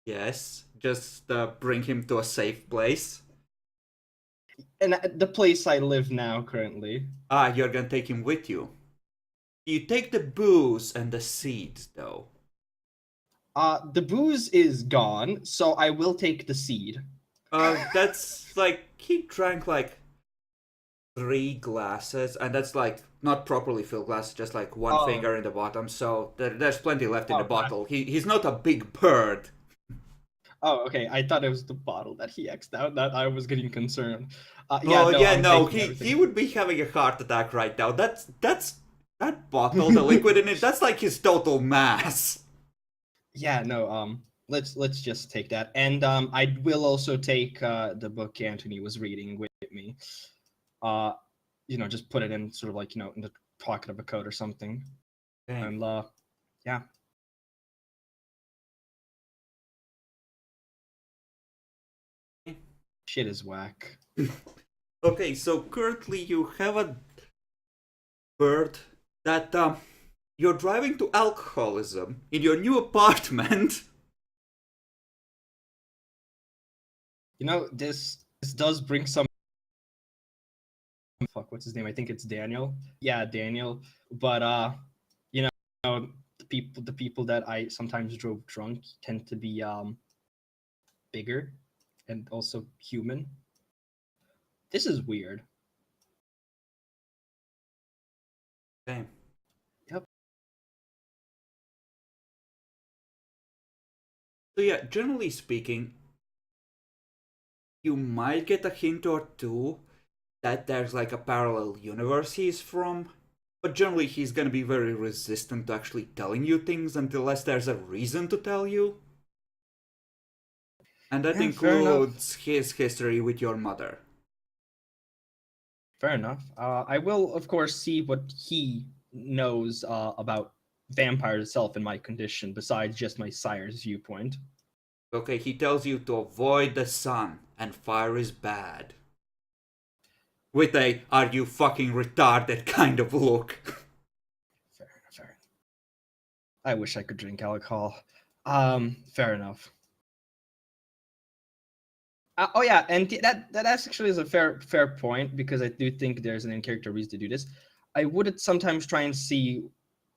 Yes, just bring him to a safe place. And the place I live now currently. Ah, you're gonna take him with you. You take the booze and the seeds, though. The booze is gone, so I will take the seed. That's like, he drank like 3 glasses, and that's like not properly filled glasses, just like one finger in the bottom, so there's plenty left in the bottle. He's not a big bird. Oh, okay. I thought it was the bottle that he X'd out, that I was getting concerned. He would be having a heart attack right now. That's that bottle, the liquid in it, that's like his total mass. Yeah, no, let's just take that. And I will also take the book Anthony was reading with me. Just put it in sort of like, in the pocket of a coat or something. Dang. And yeah. Shit is whack. Okay, so currently you have a bird that you're driving to alcoholism in your new apartment. This does bring some. Fuck, what's his name? I think it's Daniel. Yeah, Daniel. But the people that I sometimes drove drunk tend to be bigger and also human. This is weird. Damn. Yep. So yeah, generally speaking, you might get a hint or two that there's like a parallel universe he's from, but generally he's gonna be very resistant to actually telling you things unless there's a reason to tell you. And that includes his history with your mother. Fair enough. I will, of course, see what he knows about vampires itself in my condition, besides just my sire's viewpoint. Okay, he tells you to avoid the sun, and fire is bad. With a, are you fucking retarded kind of look. Fair enough. I wish I could drink alcohol. Fair enough. Oh yeah, and that actually is a fair point, because I do think there's an in-character reason to do this. I would sometimes try and see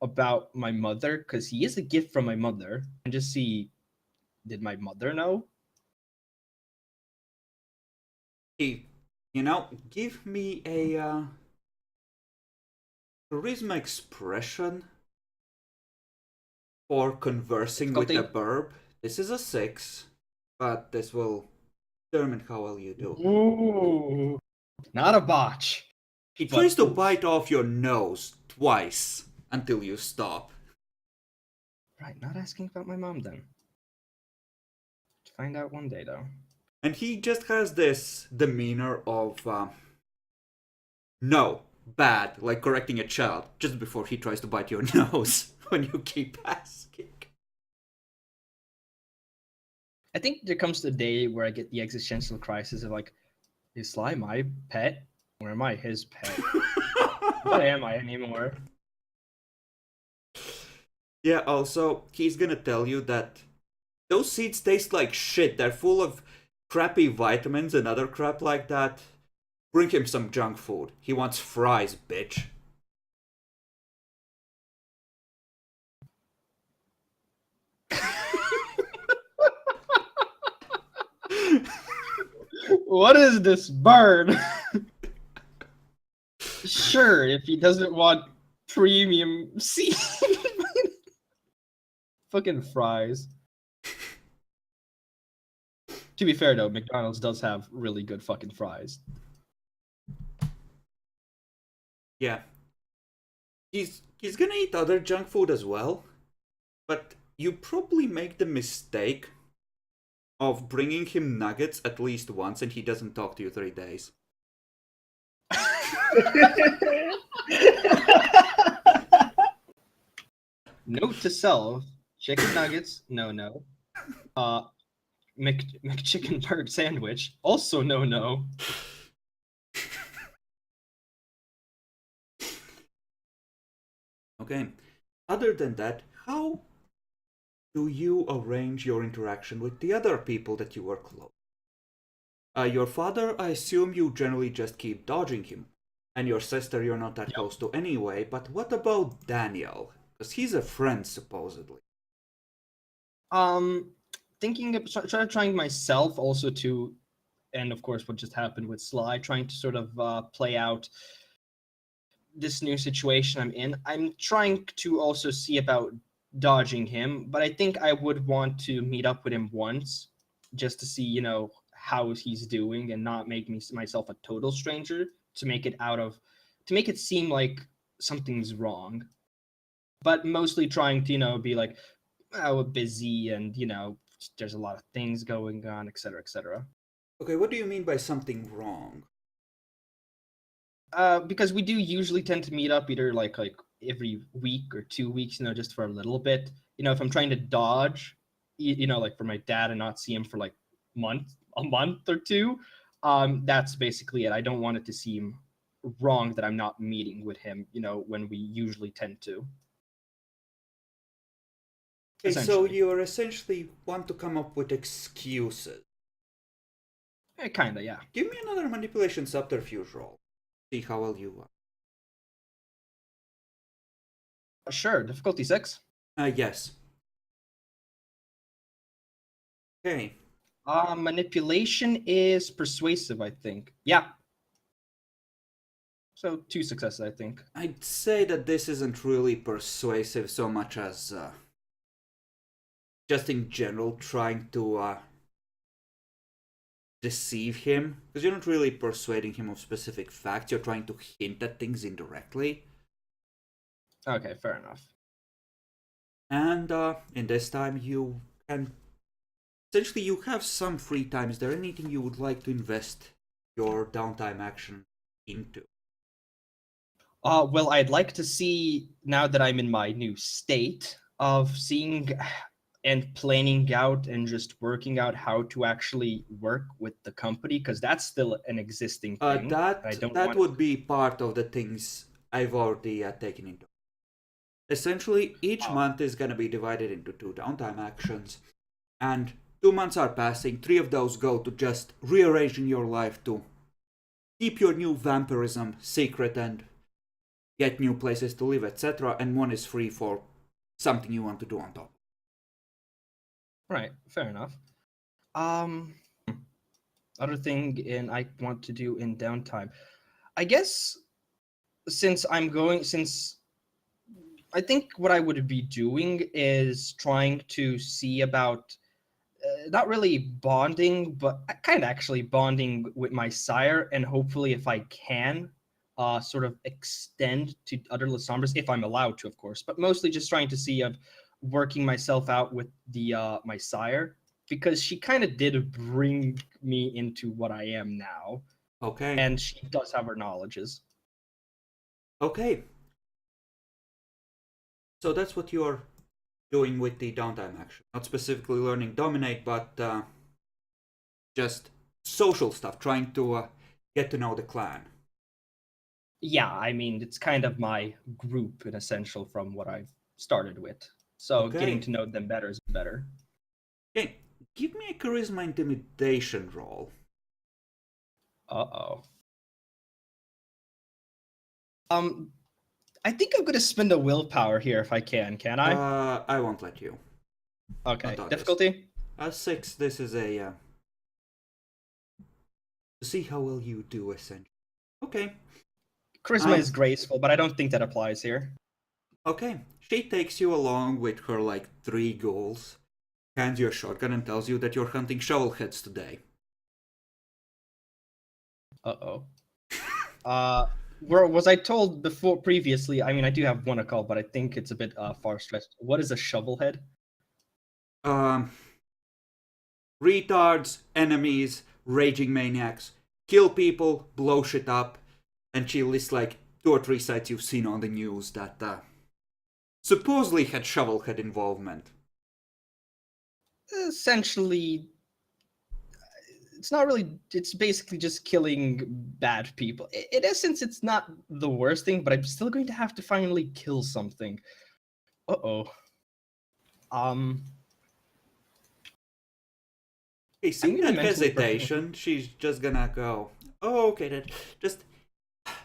about my mother, because he is a gift from my mother, and just see, did my mother know? Hey, give me a charisma expression for conversing with the burb. This is a 6, but this will determine how well you do. Ooh, not a botch. He tries to bite off your nose twice until you stop. Right, not asking about my mom then. Find out one day though. And he just has this demeanor of, no, bad, like correcting a child, just before he tries to bite your nose when you keep asking. I think there comes the day where I get the existential crisis of like, is Sly my pet? Or am I his pet? What am I anymore? Yeah, also, he's gonna tell you that those seeds taste like shit. They're full of crappy vitamins and other crap like that. Bring him some junk food. He wants fries, bitch. What is this bird? Sure, if he doesn't want premium seed. Fucking fries. To be fair though, McDonald's does have really good fucking fries. Yeah. He's gonna eat other junk food as well. But you probably make the mistake of bringing him nuggets at least once and he doesn't talk to you 3 days. Note to self: chicken nuggets, no. McChicken bird sandwich, also no. Okay. Other than that, how do you arrange your interaction with the other people that you work close? Your father, I assume you generally just keep dodging him. And your sister you're not that close to anyway, but what about Daniel? Because he's a friend, supposedly. Thinking of trying myself also to, and of course what just happened with Sly, trying to sort of play out this new situation I'm in. I'm trying to also see about dodging him, but I think I would want to meet up with him once just to see, how he's doing and not make myself a total stranger to make it seem like something's wrong. But mostly trying to, be like, oh, busy and, there's a lot of things going on, etc., etc. Okay, what do you mean by something wrong? Because we do usually tend to meet up either like every week or 2 weeks, just for a little bit. If I'm trying to dodge, like for my dad and not see him for like a month or two, that's basically it. I don't want it to seem wrong that I'm not meeting with him, when we usually tend to. Okay, so you essentially want to come up with excuses. Kinda, yeah. Give me another manipulation subterfuge roll. See how well you are. Sure, difficulty 6. Yes. Okay. Manipulation is persuasive, I think. Yeah. So 2 successes, I think. I'd say that this isn't really persuasive so much as just in general trying to deceive him. Because you're not really persuading him of specific facts, you're trying to hint at things indirectly. Okay, fair enough. And in this time you can... Essentially you have some free time. Is there anything you would like to invest your downtime action into? Well, I'd like to see, now that I'm in my new state, of seeing and planning out and just working out how to actually work with the company, because that's still an existing thing. That would be part of the things I've already taken into. Essentially, each month is going to be divided into 2 downtime actions, and 2 months are passing. 3 of those go to just rearranging your life to keep your new vampirism secret and get new places to live, etc. And 1 is free for something you want to do on top. Right, fair enough. Other thing I want to do in downtime, I guess, since I think what I would be doing is trying to see about not really bonding, but kind of actually bonding with my sire, and hopefully, if I can, sort of extend to other Lasombras, if I'm allowed to, of course. But mostly just trying to see of working myself out with the my sire, because she kind of did bring me into what I am now. Okay. And she does have her knowledges. Okay. So that's what you're doing with the downtime action. Not specifically learning Dominate, but just social stuff, trying to get to know the clan. Yeah, I mean, it's kind of my group in essential from what I've started with. So getting to know them better is better. Okay, give me a charisma intimidation roll. Uh-oh. I think I'm gonna spend a willpower here if I can I? I won't let you. Okay. Difficulty? 6. This is a to see how well you do, essentially. Okay. Charisma is graceful, but I don't think that applies here. Okay. She takes you along with her 3 goals, hands you a shotgun, and tells you that you're hunting shovelheads today. Uh-oh. Was I told previously? I mean, I do have one occult, but I think it's a bit far stretched. What is a shovelhead? Retards, enemies, raging maniacs, kill people, blow shit up, and she lists 2 or 3 sites you've seen on the news that supposedly had Shovelhead involvement. Essentially, it's not really. It's basically just killing bad people. In essence, it's not the worst thing, but I'm still going to have to finally kill something. Uh-oh. Okay, seeing gonna that mentally prepare- hesitation, she's just gonna go, oh, okay, then, just,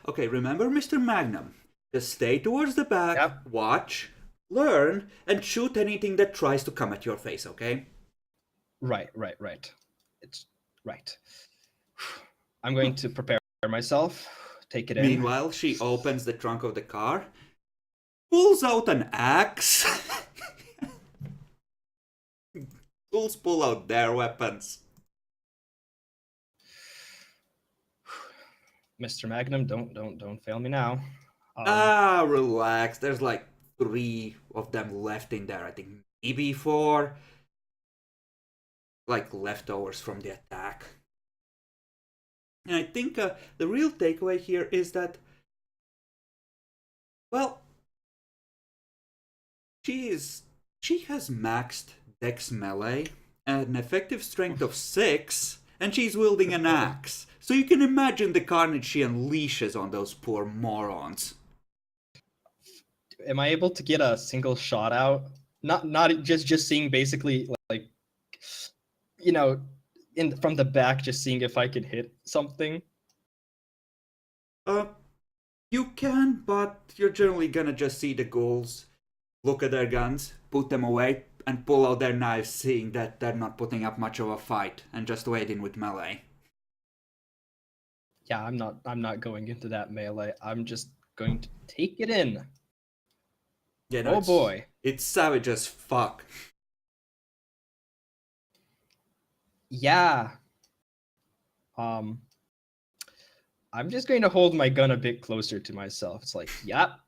okay, remember Mr. Magnum, just stay towards the back, Yep. watch, learn, and shoot anything that tries to come at your face, okay? Right. It's right. I'm going to prepare myself. Take it in. Meanwhile, she opens the trunk of the car, pulls out an axe. Fools pull out their weapons. Mr. Magnum, don't fail me now. Relax. There's like 3 of them left in there. I think maybe 4. Like leftovers from the attack. And I think the real takeaway here is that, well, she has maxed Dex melee, an effective strength of 6, and she's wielding an axe. So you can imagine the carnage she unleashes on those poor morons. Am I able to get a single shot out? Not just seeing basically like you know from the back, just seeing if I could hit something. You can, but you're generally gonna just see the ghouls look at their guns, put them away, and pull out their knives, seeing that they're not putting up much of a fight, and just wade in with melee. Yeah, I'm not going into that melee. I'm just going to take it in. Yeah, no, Oh boy. It's savage as fuck. Yeah. I'm just going to hold my gun a bit closer to myself. It's like, yep.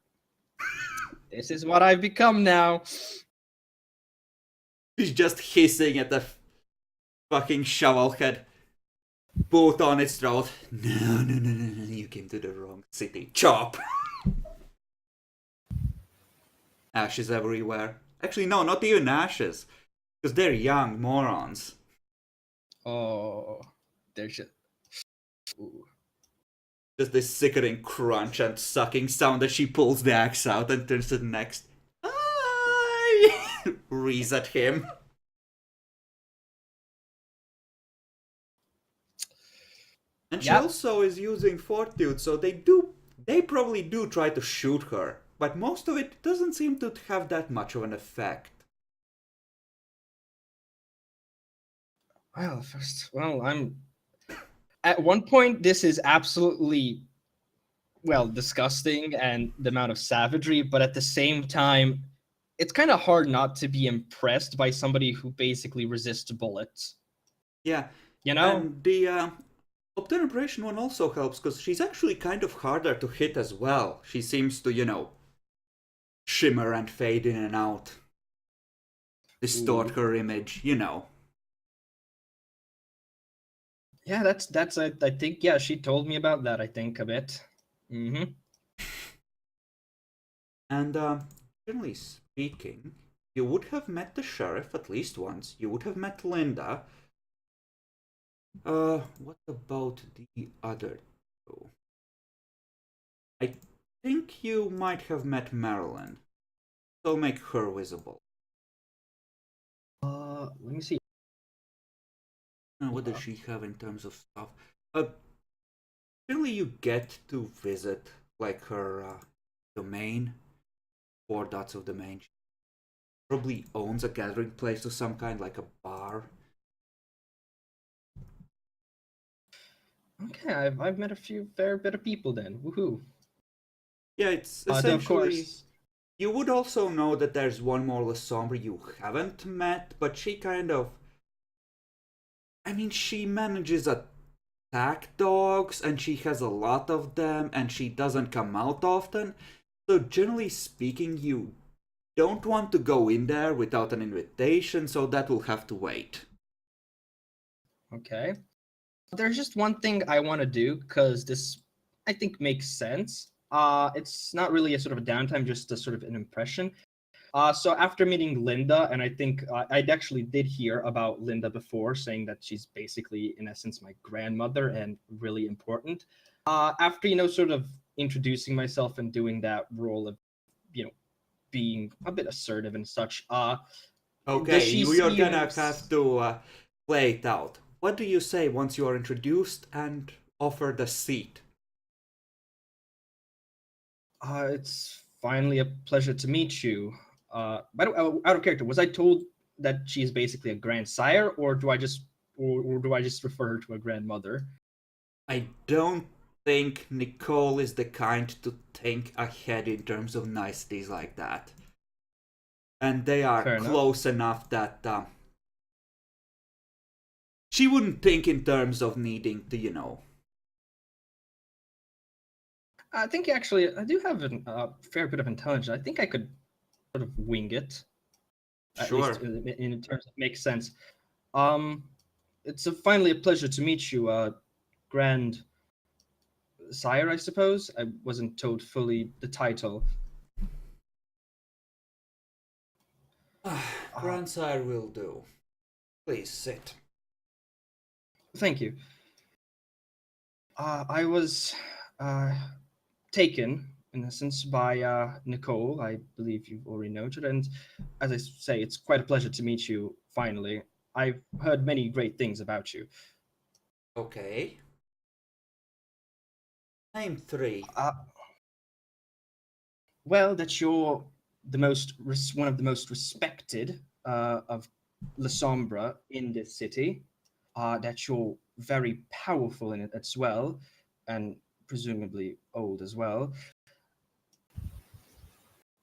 This is what I've become now. He's just hissing at the fucking Shovelhead. Both on its throat. No, you came to the wrong city. Chop! Ashes everywhere. Actually, no, not even ashes. Because they're young morons. Oh, there's just... Ooh. Just this sickening crunch and sucking sound as she pulls the axe out and turns to the next. Rees at him. And she Yep. also is using Fortitude, so they probably do try to shoot her, but most of it doesn't seem to have that much of an effect. Well, I'm... At one point, this is absolutely, well, disgusting and the amount of savagery, but at the same time, it's kind of hard not to be impressed by somebody who basically resists bullets. Yeah, You know? and the Obturbation one also helps, because she's actually kind of harder to hit as well. She seems to, shimmer and fade in and out. Distort her image, Yeah, that's I think, yeah, she told me about that, I think, a bit. Mm-hmm. And generally speaking, you would have met the sheriff at least once. You would have met Linda. What about the other two? I think you might have met Marilyn. So make her visible. Let me see. What does she have in terms of stuff? Generally you get to visit like her domain. 4 dots of domain. She probably owns a gathering place of some kind, like a bar. Okay, I've met a fair bit of people then. Woohoo! Yeah, it's Of essentially. course. You would also know that there's one more Lasombra you haven't met, but she kind of. I mean, she manages attack dogs, and she has a lot of them, and she doesn't come out often. So, generally speaking, you don't want to go in there without an invitation, so that will have to wait. Okay. There's just one thing I want to do, because this, I think, makes sense. It's not really a sort of a downtime, just a sort of an impression. So after meeting Linda, and I think I actually did hear about Linda before, saying that she's basically, in essence, my grandmother and really important. After sort of introducing myself and doing that role of, being a bit assertive and such, does Okay, she you're see? gonna have to play it out. What do you say once you are introduced and offered a seat? It's finally a pleasure to meet you. By the way, out of character, was I told that she's basically a grandsire, or do I just refer her to a grandmother? I don't think Nicole is the kind to think ahead in terms of niceties like that. And they are Fair enough. close enough that she wouldn't think in terms of needing to. I think actually I do have a fair bit of intelligence. I think I could sort of wing it, at Sure. least in terms that makes sense. Um, it's finally a pleasure to meet you, Grand Sire, I suppose. I wasn't told fully the title. Grandsire will do. Please sit. Thank you. I was taken, in essence, by Nicole. I believe you've already noted. And as I say, it's quite a pleasure to meet you, finally. I've heard many great things about you. Okay. Name 3. Well, that you're one of the most respected of La Sombra in this city. That you're very powerful in it as well, and presumably old as well.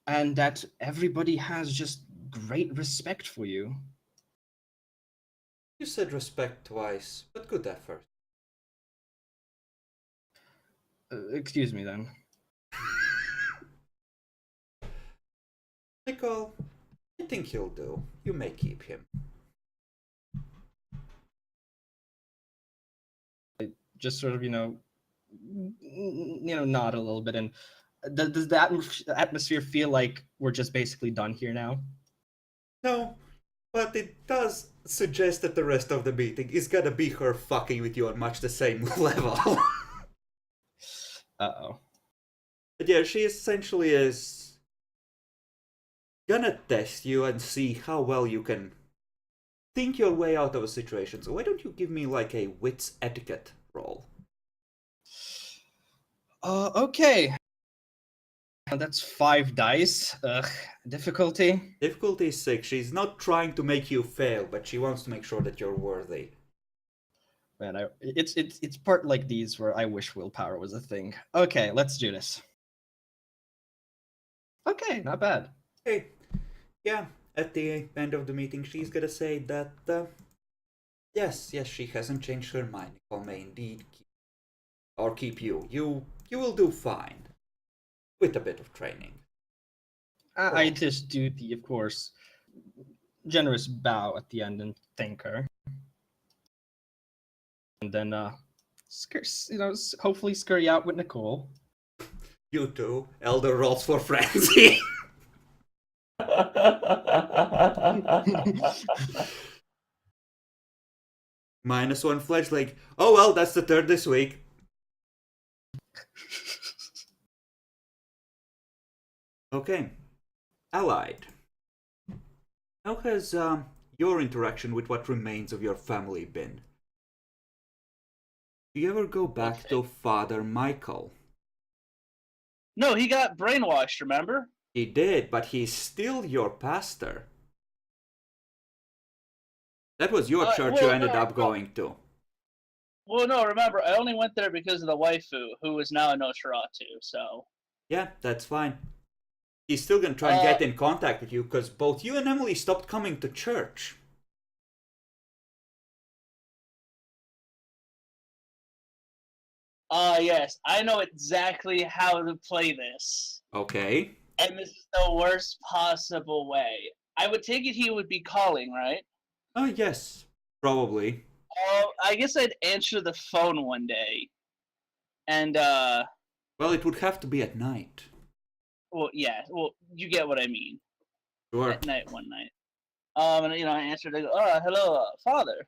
And that everybody has just great respect for you. You said respect twice, but good effort. Excuse me then. Nicole, I think he'll do. You may keep him. Just sort of, nod a little bit. And does the atmosphere feel like we're just basically done here now? No, but it does suggest that the rest of the meeting is gonna be her fucking with you on much the same level. Uh-oh. But yeah, she essentially is gonna test you and see how well you can think your way out of a situation. So why don't you give me like a wits etiquette roll? Okay. That's 5 dice. Difficulty. Difficulty is 6. She's not trying to make you fail, but she wants to make sure that you're worthy. Man, it's part like these where I wish willpower was a thing. Okay, let's do this. Okay, not bad. Hey, yeah, at the end of the meeting, she's gonna say that, yes, she hasn't changed her mind. Nicole may indeed keep you. You will do fine. With a bit of training. I just do the, of course, generous bow at the end and thank her. And then, hopefully scurry out with Nicole. You two, elder rolls for frenzy. -1 fledgling. Oh well, that's the 3rd this week. Okay. Allied. How has your interaction with what remains of your family been? Do you ever go back to Father Michael? No, he got brainwashed, remember? He did, but he's still your pastor. That was your church you ended up going to. Well, no, remember, I only went there because of the waifu, who is now a Nosferatu, so... Yeah, that's fine. He's still gonna try and get in contact with you, because both you and Emily stopped coming to church. Yes, I know exactly how to play this. Okay. And this is the worst possible way. I would take it he would be calling, right? Oh, yes. Probably. I guess I'd answer the phone one day. And, Well, it would have to be at night. well, yeah, well, you get what I mean. Sure. at night one night. And I answered. I go, hello, father.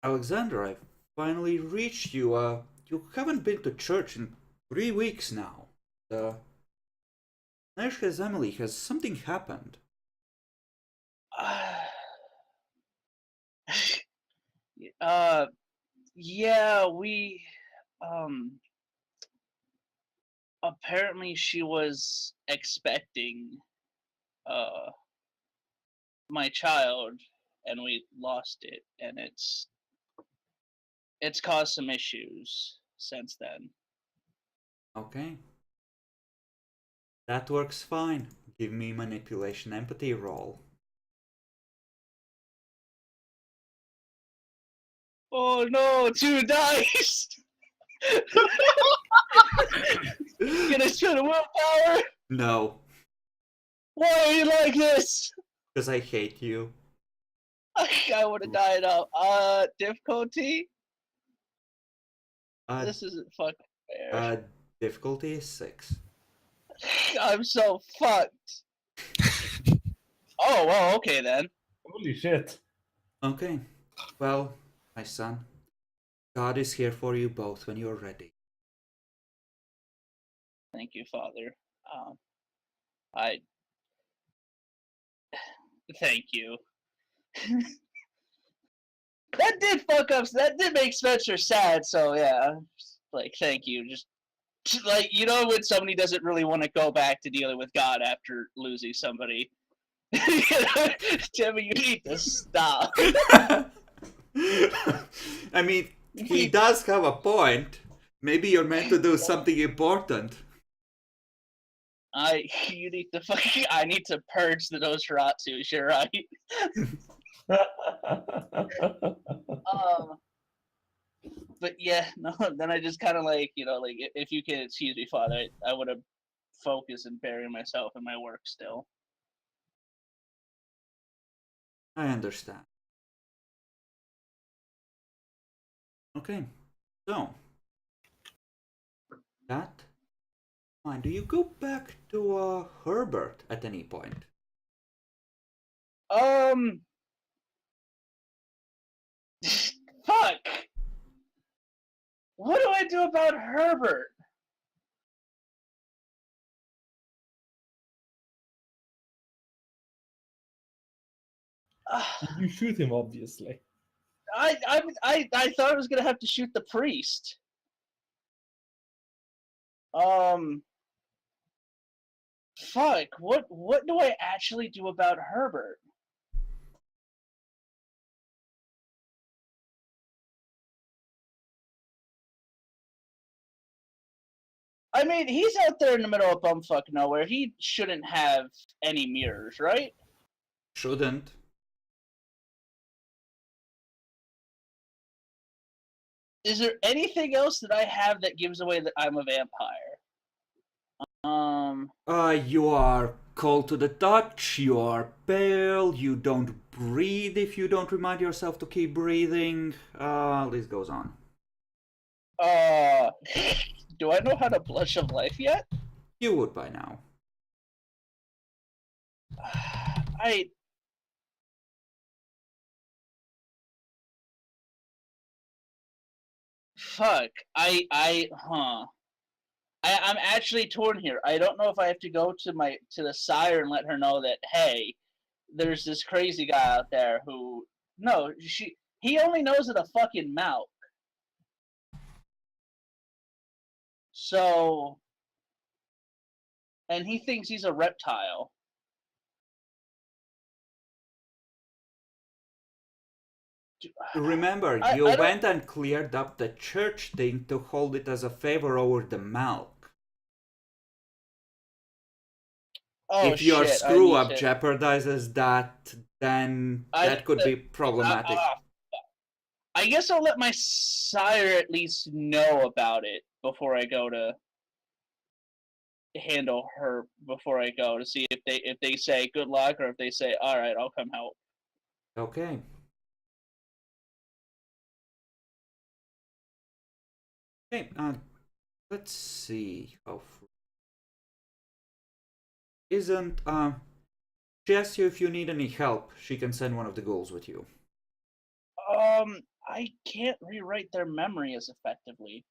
Alexander, I've finally reached you. You haven't been to church in 3 weeks now. Neshka's Emily, has something happened? Yeah, we apparently she was expecting my child, and we lost it, and it's caused some issues since then. Okay. That works fine. Give me manipulation empathy roll. Oh no, 2 dice! Gonna spend willpower? No, Why are you like this? because I hate you. I would have died out. Difficulty? Uh, This isn't fucking fair. Difficulty is 6. I'm so fucked. Oh, well, okay then. Holy shit. Okay. Well, my son, God is here for you both when you're ready. Thank you, Father. I thank you. That did fuck up. That did make Spencer sad. So yeah, like thank you. Just like when somebody doesn't really want to go back to dealing with God after losing somebody. Timmy, you need to stop. I mean, he does have a point. Maybe you're meant to do something important. You need to fucking. I need to purge the Nosferatu. You're right. But yeah, no. Then I just kind of like if you can excuse me, Father, I would have focused and burying myself in my work still. I understand. Okay, so that. Fine. Do you go back to Herbert at any point? Fuck. What do I do about Herbert? You shoot him, obviously. I thought I was gonna have to shoot the priest. Fuck. What do I actually do about Herbert? I mean, he's out there in the middle of bumfuck nowhere. He shouldn't have any mirrors, right? Shouldn't. Is there anything else that I have that gives away that I'm a vampire? You are cold to the touch, you are pale, you don't breathe if you don't remind yourself to keep breathing. List goes on. Do I know how to blush of life yet? You would by now. Fuck. I'm actually torn here. I don't know if I have to go to the sire and let her know that, hey, there's this crazy guy out there who he only knows of the fucking mouth. So, and he thinks he's a reptile. Remember, you went and cleared up the church thing to hold it as a favor over the milk. Oh, if your shit, screw up jeopardizes that, then that could be problematic. I guess I'll let my sire at least know about it before I go to handle her. Before I go to see if they say good luck or if they say all right, I'll come help. Okay. Okay. Let's see how. isn't, she asks you if you need any help. She can send one of the ghouls with you. I can't rewrite their memory as effectively.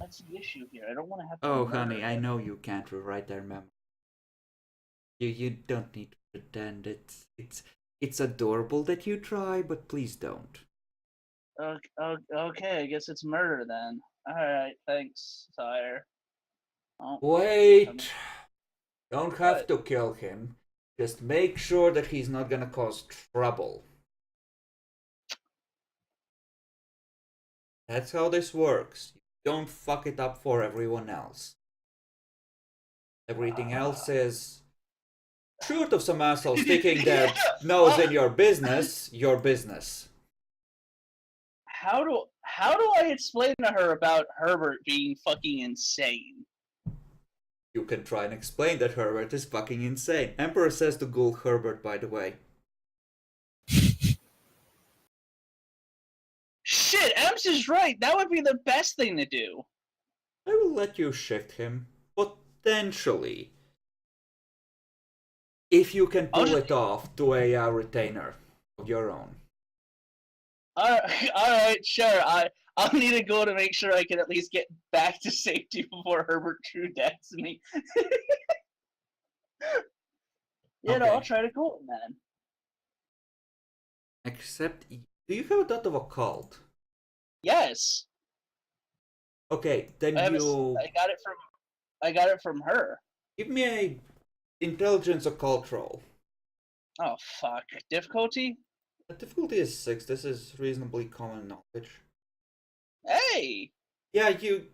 That's the issue here. I don't want to have to. Oh, murder honey, I them. know you can't rewrite their memory. You don't need to pretend. It's adorable that you try, but please don't. Okay, I guess it's murder then. Alright, thanks, sire. Oh, Wait! Don't have What? to kill him. Just make sure that he's not gonna cause trouble. That's how this works. Don't fuck it up for everyone else. Everything else is... Short of some asshole sticking their Yeah. nose in your business. How do I explain to her about Herbert being fucking insane? You can try and explain that Herbert is fucking insane. Emperor says to ghoul Herbert, by the way. Shit, Ems is right. That would be the best thing to do. I will let you shift him. Potentially. If you can pull it off to a retainer of your own. Alright, sure. I'll need to go to make sure I can at least get back to safety before Herbert true deaths me. No, Okay. I'll try to go with man. Except, do you have a dot of occult? Yes. Okay, then I you got it from her. give me a intelligence occult roll. Oh fuck. Difficulty? The difficulty is 6. This is reasonably common knowledge. Hey! Yeah, you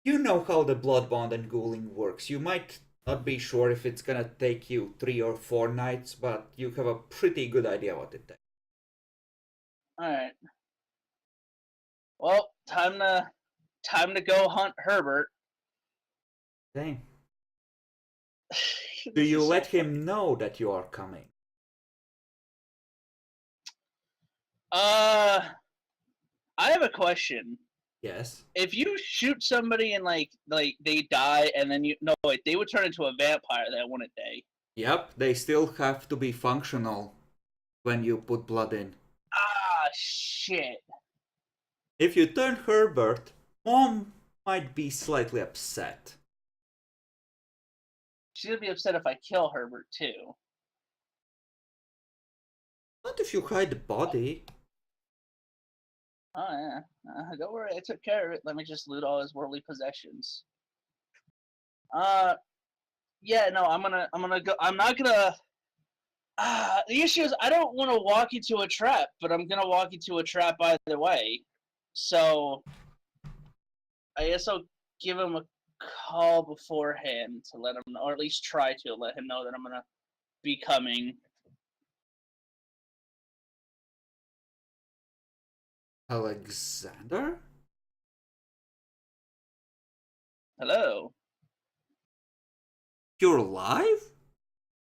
know how the blood bond and ghouling works. You might not be sure if it's gonna take you 3 or 4 nights, but you have a pretty good idea what it takes. Alright. Well, time to go hunt Herbert. Dang. Do you let him know that you are coming? I have a question. Yes. If you shoot somebody and like they die and then they would turn into a vampire that wouldn't they? Yep, they still have to be functional when you put blood in. Ah shit. If you turn Herbert, Mom might be slightly upset. She's gonna be upset if I kill Herbert too. Not if you hide the body. Oh yeah. Don't worry, I took care of it. Let me just loot all his worldly possessions. Yeah, no, I'm gonna go. I'm not gonna. The issue is I don't want to walk into a trap, but I'm gonna walk into a trap either way. So I guess I'll give him a call beforehand to let him know, or at least try to let him know that I'm gonna be coming. Alexander? Hello. You're alive?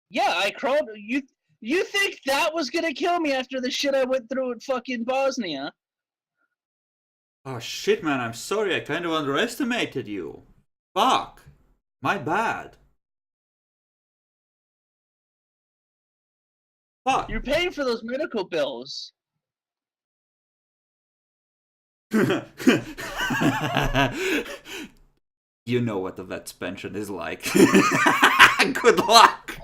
Yeah, I crawled. You think that was gonna kill me after the shit I went through in fucking Bosnia? Oh shit, man, I'm sorry, I kind of underestimated you. Fuck. My bad. Fuck. You're paying for those medical bills. You know what the vet's pension is like. Good luck.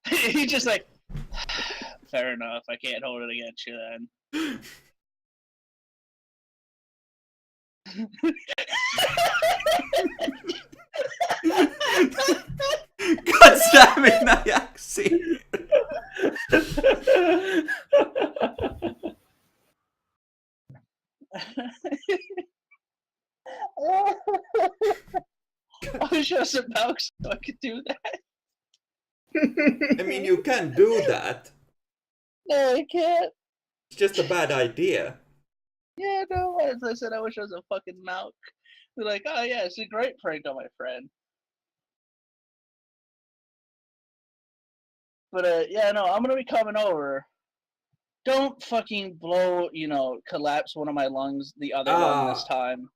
He's just like, fair enough. I can't hold it against you then. God damn it, Nyaxi. I wish I was a mouse so I could do that. I mean, you can do that. No, I can't. It's just a bad idea. Yeah, no, as I said, I wish I was a fucking mouse. They're like, oh yeah, it's a great prank on my friend. But yeah, no, I'm gonna be coming over. Don't fucking blow, collapse one of my lungs, the other lung this time.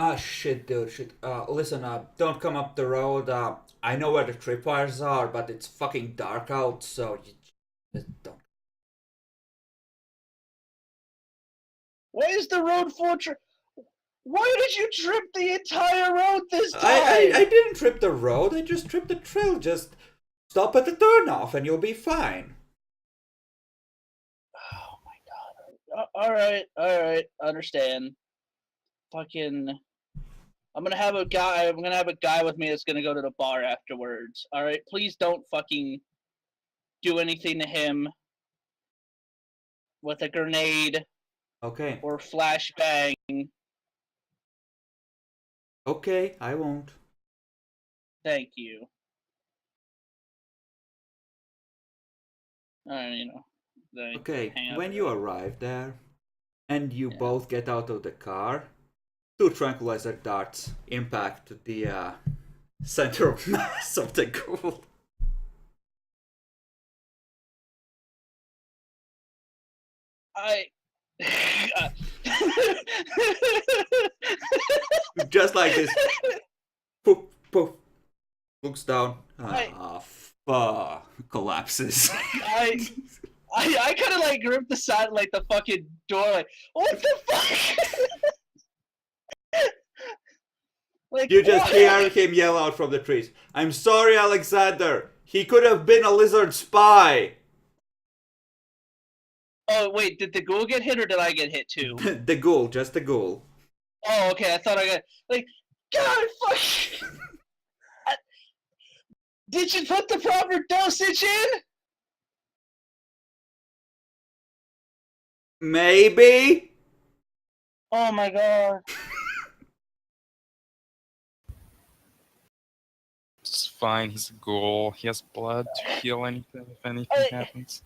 Ah, shit, dude, shit. Listen, don't come up the road. I know where the tripwires are, but it's fucking dark out, so you just don't. Why is the road full of Why did you trip the entire road this time? I didn't trip the road, I just tripped the trail. Just stop at the turnoff and you'll be fine. Oh my god. Alright, understand. Fucking I'm gonna have a guy with me that's gonna go to the bar afterwards. Alright? Please don't fucking do anything to him with a grenade Okay. or flashbang. Okay, I won't. Thank you. Okay, hang up when the you phone. arrive there, and you Yeah. both get out of the car, two tranquilizer darts impact the center of mass of the ghoul. I Just like this. Poof, poof. Looks down. I- Ah, fuck. Collapses. I kind of like gripped the side like the fucking door, like what the fuck? Like You just what? hear him yell out from the trees. I'm sorry, Alexander. He could have been a lizard spy. Oh wait, did the ghoul get hit or did I get hit too? The ghoul, just the ghoul. Oh okay, I thought I got like God fuck. Did you put the proper dosage in? Maybe? Oh my god. It's fine. He's a ghoul. He has blood to heal anything if anything happens.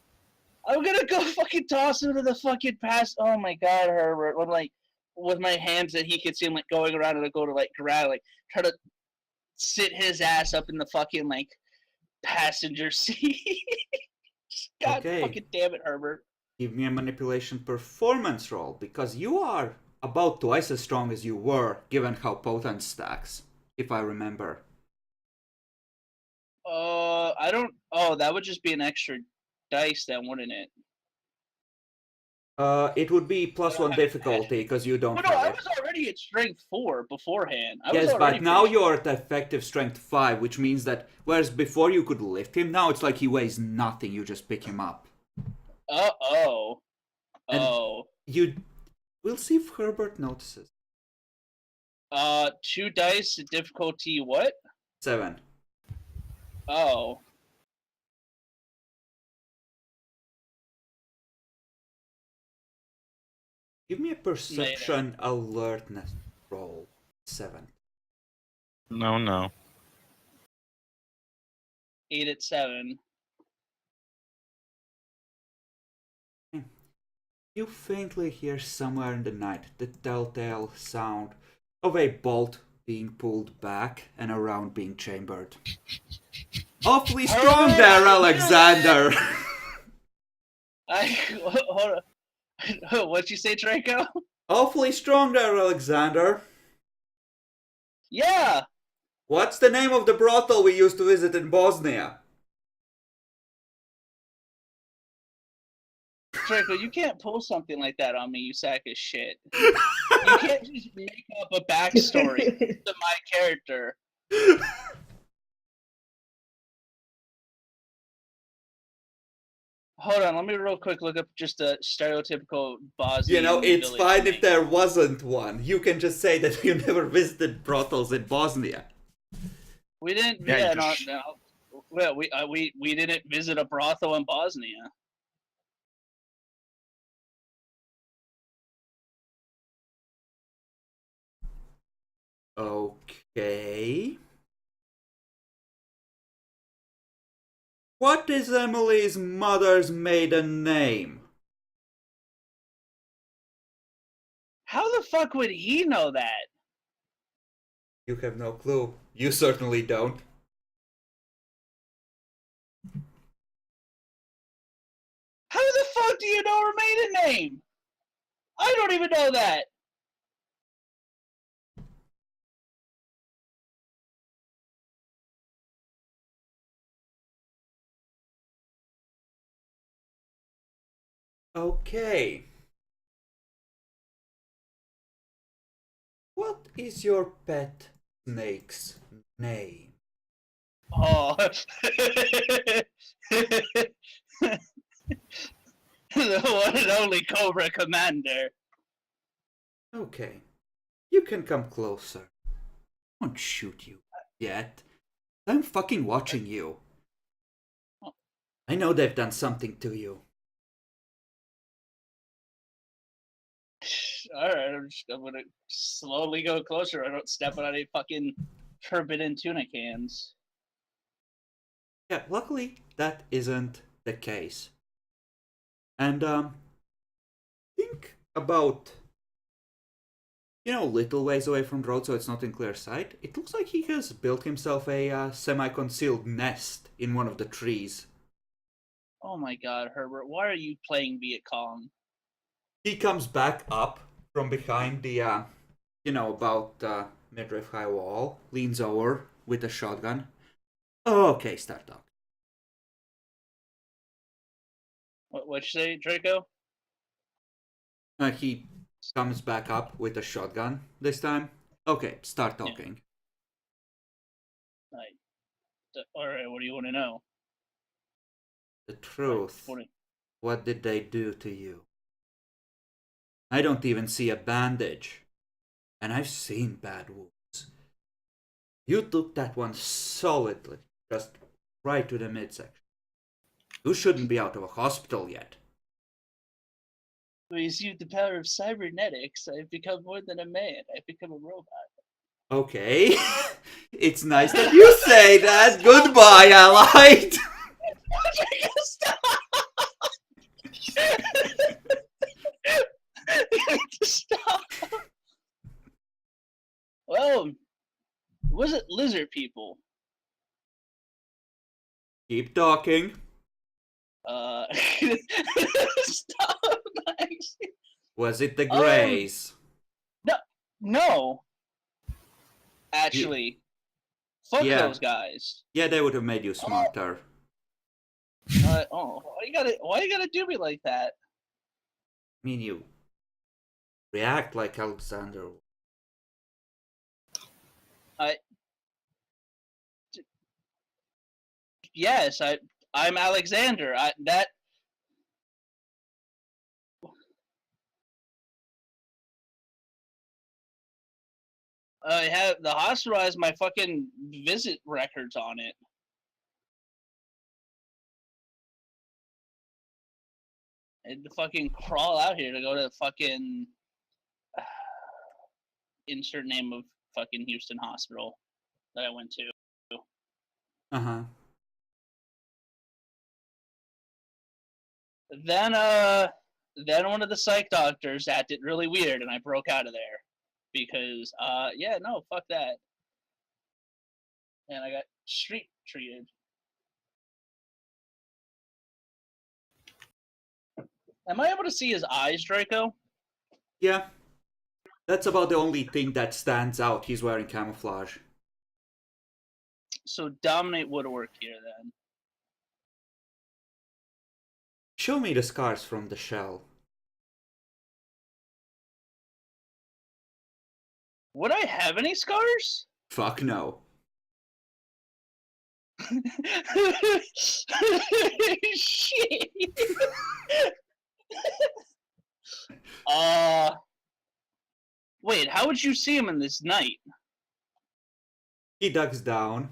I'm gonna go fucking toss him to the fucking past. Oh my god, Herbert. I'm like, with my hands that he could see him like going around and I go to like grab, like try to sit his ass up in the fucking like passenger seat. God Okay. fucking damn it, Herbert. Give me a manipulation performance roll, because you are about twice as strong as you were, given how potent stacks, if I remember. I don't. Oh, that would just be an extra dice, then, wouldn't it? It would be +1 difficulty, because you don't Oh, no, I have was it. already at strength 4 beforehand. Yes, but now you're at effective strength 5, which means that, whereas before you could lift him, now it's like he weighs nothing, you just pick him up. Oh. And- Oh. We'll see if Herbert notices. 2 dice, difficulty what? 7. Oh. Give me a perception alertness roll. 7. No. 8 at 7. You faintly hear somewhere in the night the telltale sound of a bolt being pulled back and a round being chambered. Awfully strong there, Alexander! Hold on. What'd you say, Draco? Awfully strong there, Alexander. Yeah! What's the name of the brothel we used to visit in Bosnia? Draco, you can't pull something like that on me, you sack of shit. You can't just make up a backstory to my character. Hold on, let me real quick look up just a stereotypical Bosnian. You know, it's village fine name. if there wasn't one. You can just say that you never visited brothels in Bosnia. We didn't. Yeah, Yeah, you no, just- no. Well, we didn't visit a brothel in Bosnia. Okay. What is Emily's mother's maiden name? How the fuck would he know that? You have no clue. You certainly don't. How the fuck do you know her maiden name? I don't even know that. Okay. What is your pet snake's name? Oh. The one and only Cobra Commander. Okay. You can come closer. I won't shoot you yet. I'm fucking watching you. I know they've done something to you. Alright, I'm gonna slowly go closer. I don't step on any fucking forbidden tuna cans. Yeah, luckily that isn't the case. And think about little ways away from the road so it's not in clear sight. It looks like he has built himself a semi-concealed nest in one of the trees. Oh my god, Herbert, why are you playing Viet Cong? He comes back up from behind the, about midriff high wall, leans over with a shotgun. Okay, start talking. What'd you say, Draco? He comes back up with a shotgun this time. Okay, start talking. Alright, what do you want to know? The truth. What do- What did they do to you? I don't even see a bandage. And I've seen bad wounds. You took that one solidly, just right to the midsection. You shouldn't be out of a hospital yet. When you use the power of cybernetics, I've become more than a man. I've become a robot. Okay. It's nice that you say that. Goodbye, Allied. Stop! You have to stop. Well, was it lizard people? Keep talking. Stop! Was it the Greys? No. Actually, fuck Yeah. those guys. Yeah, they would have made you smarter. Why you gotta do me like that? I mean, you react like Alexander. Yes, I'm Alexander. I have the hospital has my fucking visit records on it. I had to fucking crawl out here to go to the fucking insert name of fucking Houston hospital that I went to. Uh-huh. Then one of the psych doctors acted really weird and I broke out of there. Because no, fuck that. And I got street treated. Am I able to see his eyes, Draco? Yeah. That's about the only thing that stands out. He's wearing camouflage. So dominate would work here then. Show me the scars from the shell. Would I have any scars? Fuck no. Shit. Wait, how would you see him in this night? He ducks down.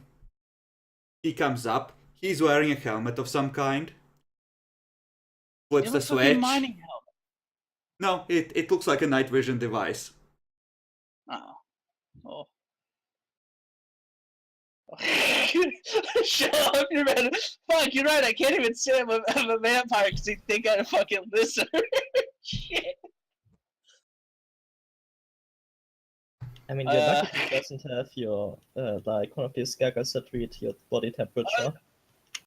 He comes up. He's wearing a helmet of some kind. Flips It the looks like a switch. mining helmet. No, it looks like a night vision device. Oh. Shut up, you're right. Fuck, you're right. I can't even say I'm a vampire because he'd think I'm a fucking lizard. Shit. I mean, you're lucky he doesn't have your, like, one of these gaggers that read your body temperature.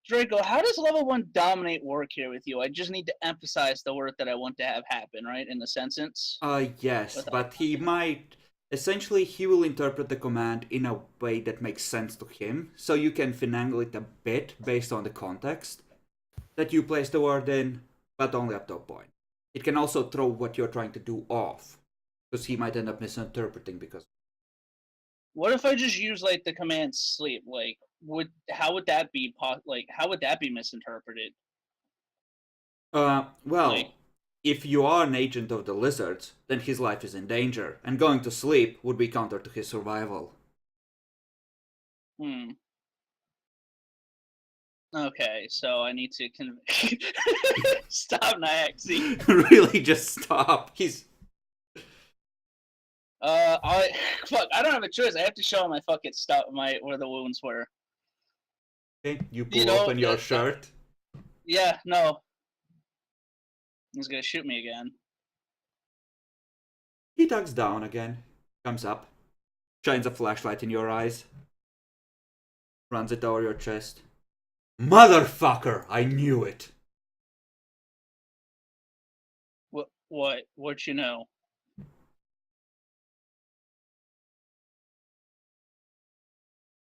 Draco, how does level 1 dominate work here with you? I just need to emphasize the word that I want to have happen, right? In the sentence? Yes, but he might... Essentially, he will interpret the command in a way that makes sense to him, so you can finagle it a bit based on the context that you place the word in, but only up to a point. it can also throw what you're trying to do off, because he might end up misinterpreting. Because What if I just use like the command sleep? Like, how would that be how would that be misinterpreted? well, Like, if you are an agent of the lizards, then his life is in danger, and going to sleep would be counter to his survival. Okay, so I need to stop Nyaxi. Really, just stop. He's I fuck. I don't have a choice. I have to show him my fucking stuff, where the wounds were. okay. You pull You know, open your shirt. Yeah, no. He's gonna shoot me again. He ducks down again, comes up, shines a flashlight in your eyes, runs it over your chest. Motherfucker! I knew it. What you know?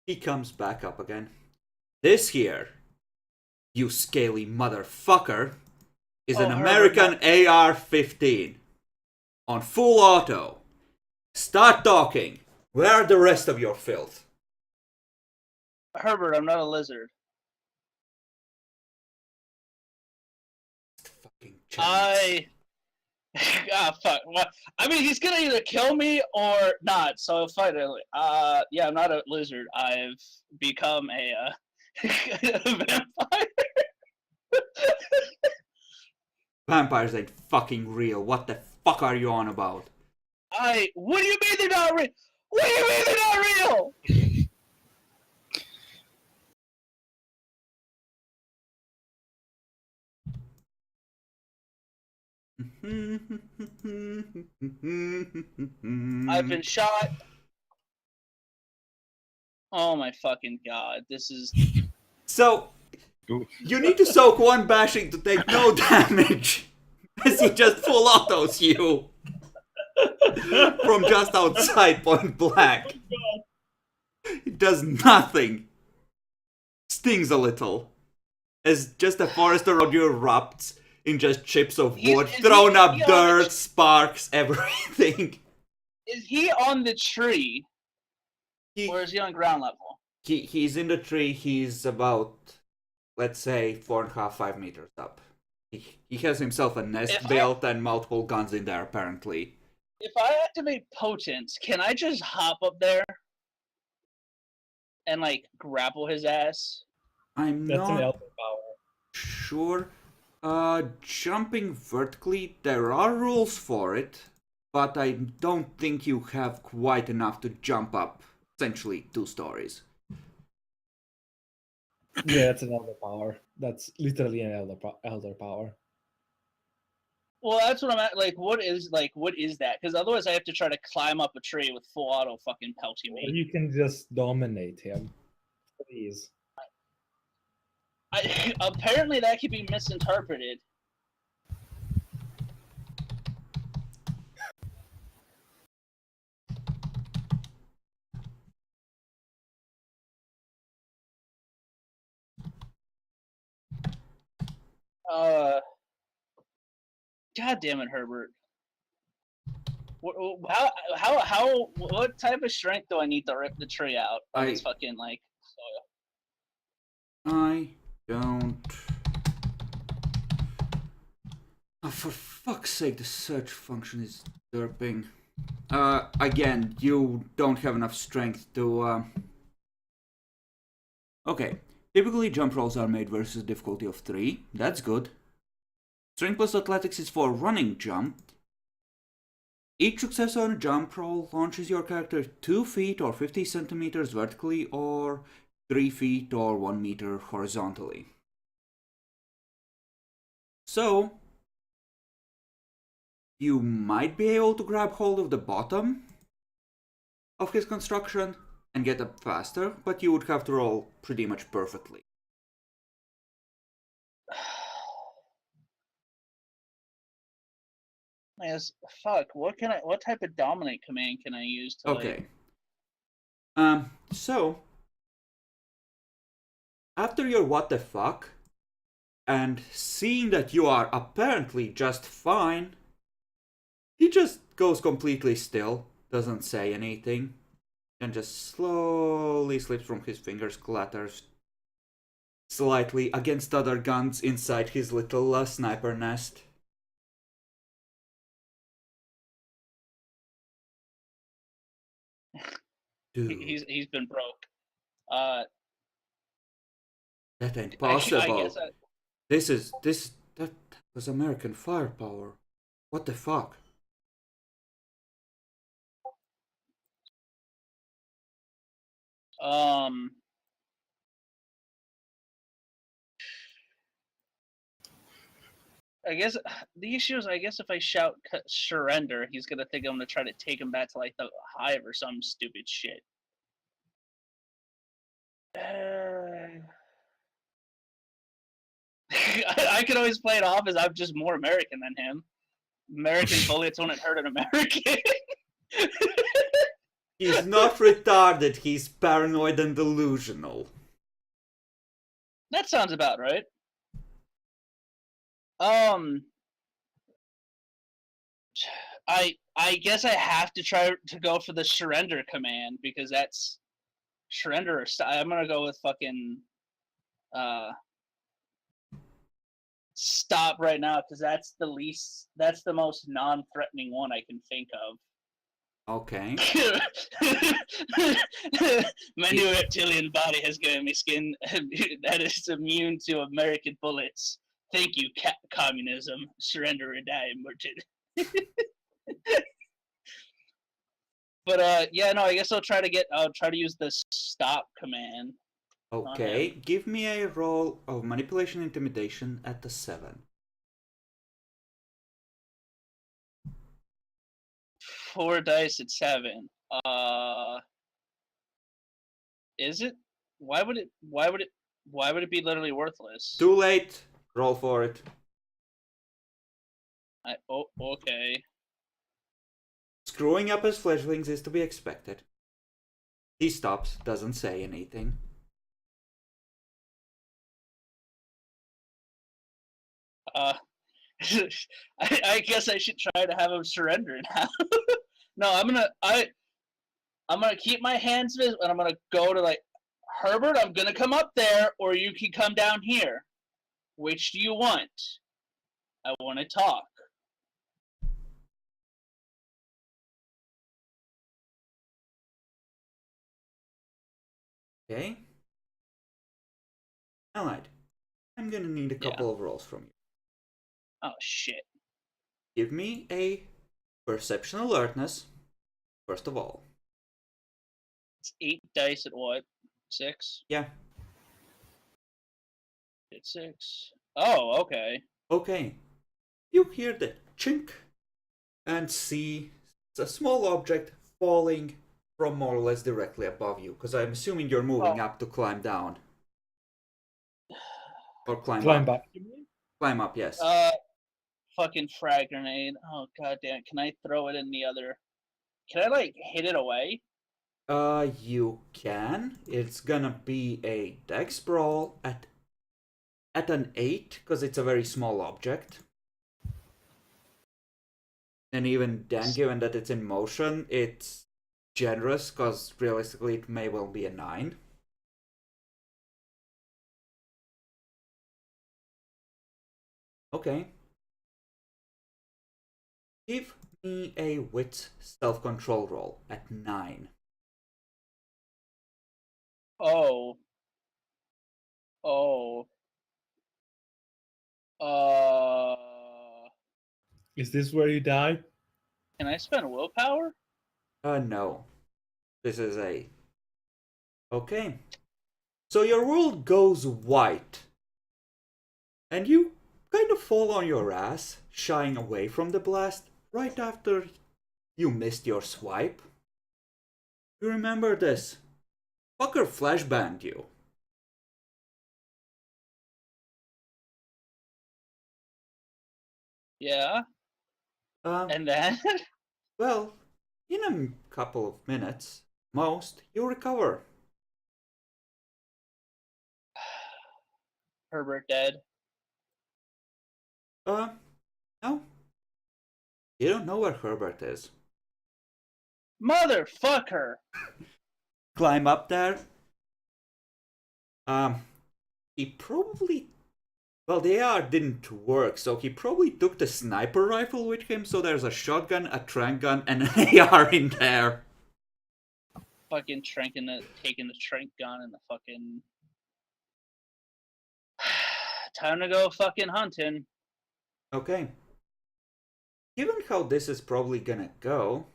He comes back up again. This here, you scaly motherfucker, is an American AR-15 on full auto. Start talking. Where are the rest of your filth? Herbert, I'm not a lizard. Fucking chance. Fuck. What? I mean, he's gonna either kill me or not. So I'll fight it. Yeah, I'm not a lizard. I've become a vampire. Vampires ain't fucking real. What the fuck are you on about? What do you mean they're not real? What do you mean they're not real? I've been shot. Oh my fucking god! This is. So, you need to soak one bashing to take no damage. As he just full autos you. From just outside point blank. It does nothing. Stings a little. As just a forest around you erupts in just chips of wood, thrown up dirt, sparks, everything. Is he on the tree? He, Or is he on ground level? he's in the tree. He's about, let's say, 4.5, 5 meters up. He has himself a nest built and multiple guns in there, apparently. If I activate potent, can I just hop up there and like grapple his ass? I'm That's an not elder power. sure. Jumping vertically, there are rules for it, but I don't think you have quite enough to jump up essentially 2 stories. Yeah, that's an elder power. That's literally an elder power. Well, that's what I'm at. Like, what is that? Because otherwise, I have to try to climb up a tree with full auto fucking pelting Or me. you can just dominate him. Please. Apparently, that could be misinterpreted. God damn it, Herbert. What type of strength do I need to rip the tree out? It's fucking like soil. I don't. Oh, for fuck's sake, the search function is derping. Again, you don't have enough strength to. Okay. Typically, jump rolls are made versus difficulty of 3. That's good. Strength plus athletics is for running jump. Each success on a jump roll launches your character 2 feet or 50 centimeters vertically, or 3 feet or 1 meter horizontally. So, you might be able to grab hold of the bottom of his construction and get up faster, but you would have to roll pretty much perfectly. Yes, fuck. What type of dominate command can I use to Okay. So after your what the fuck, And seeing that you are apparently just fine, he just goes completely still, doesn't say anything, and just slowly slips from his fingers, clatters slightly against other guns inside his little sniper nest. Dude, He's been broke. that ain't I possible. guess That was American firepower. What the fuck? I guess the issue is, I guess if I shout surrender, he's gonna think I'm gonna try to take him back to like the hive or some stupid shit. I could always play it off as I'm just more American than him. American bullets won't hurt an American. He's not retarded, he's paranoid and delusional. That sounds about right. I guess I have to try to go for the surrender command because that's surrender. I'm gonna go with fucking stop right now because that's the most non-threatening one I can think of. Okay. My new reptilian body has given me skin that is immune to American bullets. Thank you, communism. Surrender or die, merchant. But yeah, no, I guess I'll try to use the stop command. Okay, give me a roll of manipulation intimidation at the 7. 4 dice at 7. Is it? Why would it be literally worthless? Too late. Roll for it. Okay. Screwing up his fledglings is to be expected. He stops, doesn't say anything. I guess I should try to have him surrender now. No, I'm gonna keep my hands visible, and I'm gonna go to like Herbert. I'm gonna come up there, or you can come down here. Which do you want? I want to talk. Okay. Alright. I'm gonna need a couple of rolls from you. Oh shit. Give me a perception alertness, first of all. It's 8 dice at what? 6? Yeah. It's 6. Oh, okay. Okay. You hear the chink and see a small object falling from more or less directly above you, because I'm assuming you're moving up to climb down. Or climb up. back. Climb up, yes. Fucking frag grenade. Oh god damn. Can I throw it in the other? Can I like hit it away? You can. It's gonna be a dex brawl at an 8, because it's a very small object. And even then, given that it's in motion, it's generous, because realistically it may well be a 9. Okay. Give me a wit self-control roll at 9. Oh. Is this where you die? Can I spend willpower? No. This is a... Okay. So your world goes white. And you kind of fall on your ass, shying away from the blast, right after you missed your swipe. You remember this? Fucker flashbanged you. Yeah. And then? Well, in a couple of minutes, most, you recover. Herbert dead. No. You don't know where Herbert is. Motherfucker! Climb up there. He probably... Well, the AR didn't work, so he probably took the sniper rifle with him, so there's a shotgun, a trank gun, and an AR in there. Fucking taking the trank gun and the fucking... Time to go fucking hunting. Okay. Given how this is probably gonna go,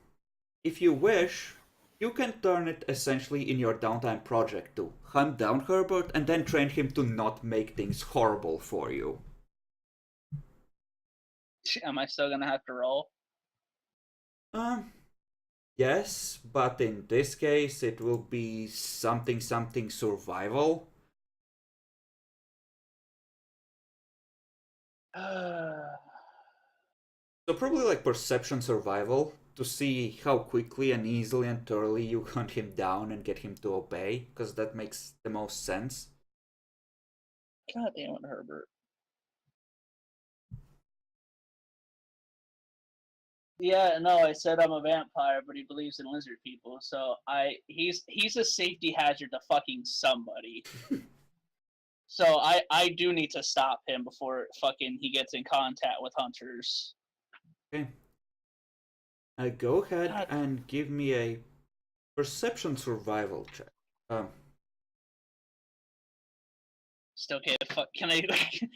if you wish, you can turn it essentially in your downtime project to hunt down Herbert and then train him to not make things horrible for you. Am I still gonna have to roll? Yes, but in this case it will be something survival. So probably like perception survival to see how quickly and easily and thoroughly you hunt him down and get him to obey, because that makes the most sense. God damn it, Herbert. Yeah, no, I said I'm a vampire, but he believes in lizard people, so he's a safety hazard to fucking somebody. So I do need to stop him before fucking he gets in contact with hunters. Okay. Go ahead God. and give me a perception survival check. Still can't can I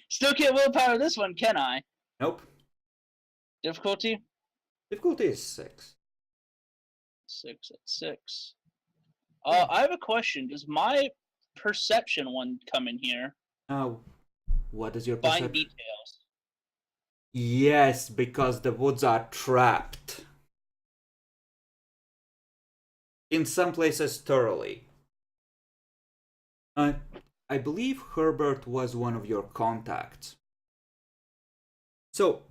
still can't willpower this one, can I? Nope. Difficulty? Difficulty is 6. 6 at 6. I have a question. Does my perception one come in here? What is your Find perception? details. Yes, because the woods are trapped. In some places thoroughly. I believe Herbert was one of your contacts. So,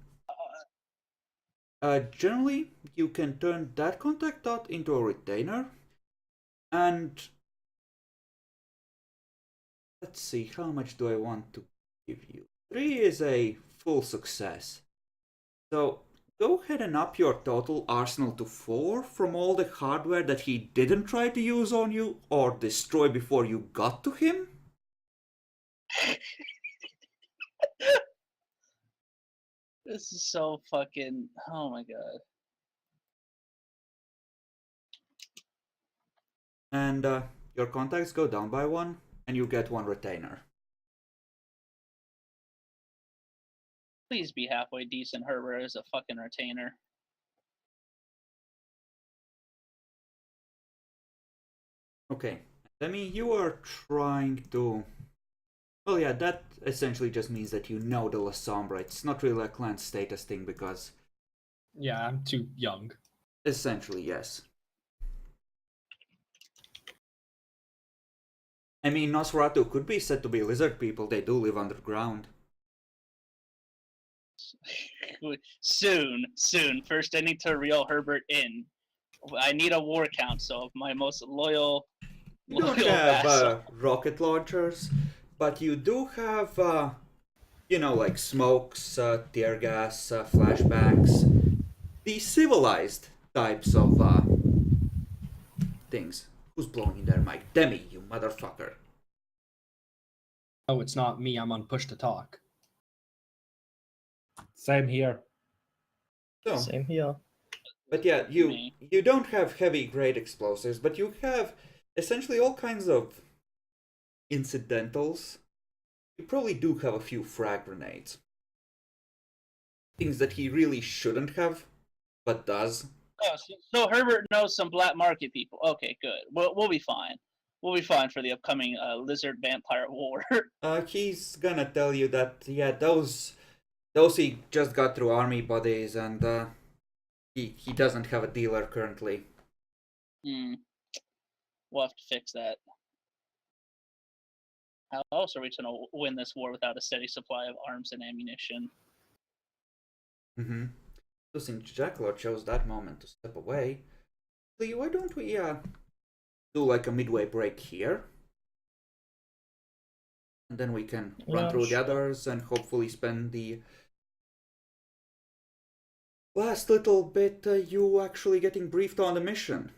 generally, you can turn that contact dot into a retainer. And let's see, how much do I want to give you? 3 is a full success. So, go ahead and up your total arsenal to 4 from all the hardware that he didn't try to use on you or destroy before you got to him. This is so fucking... Oh my god. And your contacts go down by 1, and you get 1 retainer. Please be halfway decent, Herbert, as a fucking retainer. Okay, I mean, you are trying to... Well, yeah, that essentially just means that you know the La Sombra. It's not really a clan status thing because... Yeah, I'm too young. Essentially, yes. I mean, Nosferatu could be said to be lizard people. They do live underground. Soon. First, I need to reel Herbert in. I need a war council of my most loyal You don't have rocket launchers, but you do have, like smokes, tear gas, flashbangs. The civilized types of things. Who's blowing in their mic? Demi, you motherfucker. Oh, it's not me. I'm on push to talk. Same here. So, Same here. but yeah, you don't have heavy grade explosives, but you have essentially all kinds of incidentals. You probably do have a few frag grenades. Things that he really shouldn't have, but does. Oh, so Herbert knows some black market people. Okay, good. We'll be fine. We'll be fine for the upcoming lizard vampire war. He's gonna tell you that, yeah, those he just got through army bodies, and he doesn't have a dealer currently. We'll have to fix that. How else are we going to win this war without a steady supply of arms and ammunition? So since Jacklord chose that moment to step away, why don't we do like a midway break here? And then we can run through the others and hopefully spend the last little bit, you actually getting briefed on the mission.